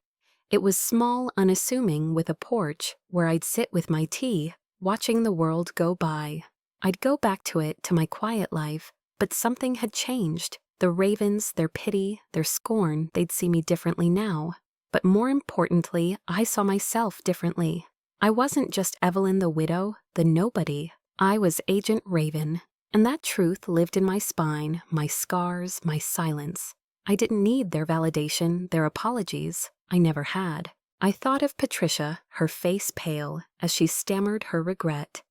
It was small, unassuming, with a porch where I'd sit with my tea, watching the world go by. I'd go back to it, to my quiet life, but something had changed. The ravens, their pity, their scorn, they'd see me differently now. But more importantly, I saw myself differently. I wasn't just Evelyn the widow, the nobody. I was Agent Raven, and that truth lived in my spine, my scars, my silence. I didn't need their validation, their apologies. I never had. I thought of Patricia, her face pale, as she stammered her regret.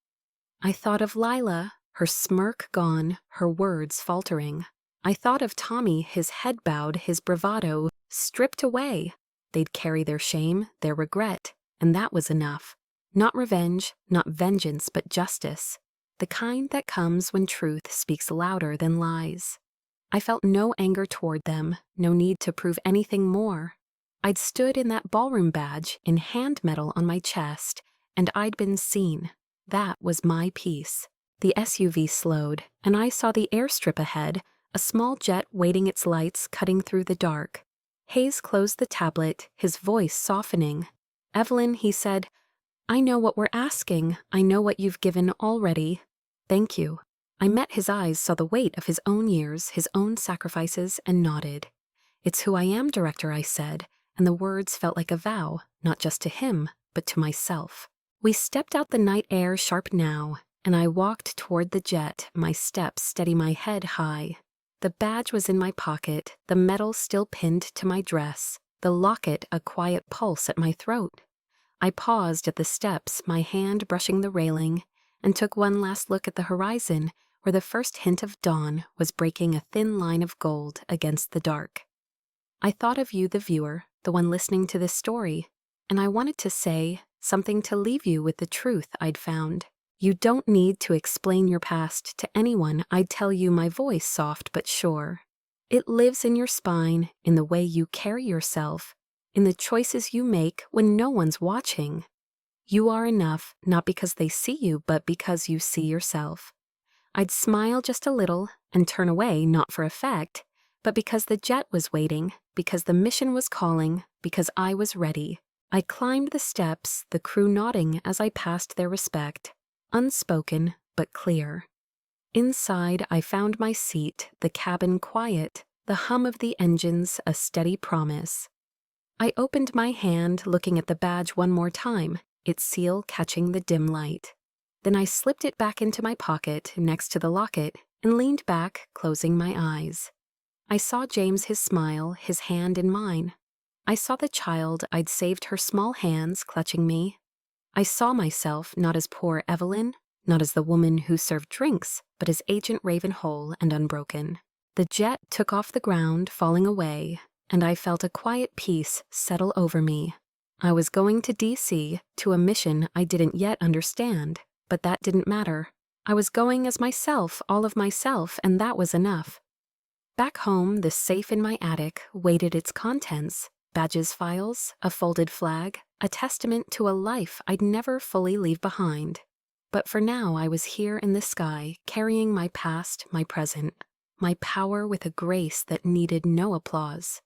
I thought of Lila, her smirk gone, her words faltering. I thought of Tommy, his head bowed, his bravado stripped away. They'd carry their shame, their regret, and that was enough. Not revenge, not vengeance, but justice. The kind that comes when truth speaks louder than lies. I felt no anger toward them, no need to prove anything more. I'd stood in that ballroom badge in hand metal on my chest, and I'd been seen. That was my piece. The SUV slowed, and I saw the airstrip ahead, a small jet waiting, its lights cutting through the dark. Hayes closed the tablet, his voice softening. "Evelyn," he said, "I know what we're asking. I know what you've given already. Thank you." I met his eyes, saw the weight of his own years, his own sacrifices, and nodded. "It's who I am, Director," I said, and the words felt like a vow, not just to him, but to myself. We stepped out the night air sharp now, and I walked toward the jet, my steps steady, my head high. The badge was in my pocket, the medal still pinned to my dress, the locket a quiet pulse at my throat. I paused at the steps, my hand brushing the railing, and took one last look at the horizon, where the first hint of dawn was breaking a thin line of gold against the dark. I thought of you, the viewer, the one listening to this story, and I wanted to say something to leave you with the truth I'd found. You don't need to explain your past to anyone. I'd tell you, my voice soft but sure. It lives in your spine, in the way you carry yourself, in the choices you make when no one's watching. You are enough, not because they see you, but because you see yourself. I'd smile just a little and turn away, not for effect, but because the jet was waiting, because the mission was calling, because I was ready. I climbed the steps, the crew nodding as I passed their respect, unspoken but clear. Inside, I found my seat, the cabin quiet, the hum of the engines a steady promise. I opened my hand, looking at the badge one more time, its seal catching the dim light. Then I slipped it back into my pocket next to the locket and leaned back, closing my eyes. I saw James, his smile, his hand in mine. I saw the child I'd saved, her small hands clutching me. I saw myself not as poor Evelyn, not as the woman who served drinks, but as Agent Raven, whole and unbroken. The jet took off the ground, falling away, and I felt a quiet peace settle over me. I was going to DC, to a mission I didn't yet understand, but that didn't matter. I was going as myself, all of myself, and that was enough. Back home, the safe in my attic waited its contents: badges, files, a folded flag, a testament to a life I'd never fully leave behind. But for now, I was here in the sky, carrying my past, my present, my power with a grace that needed no applause.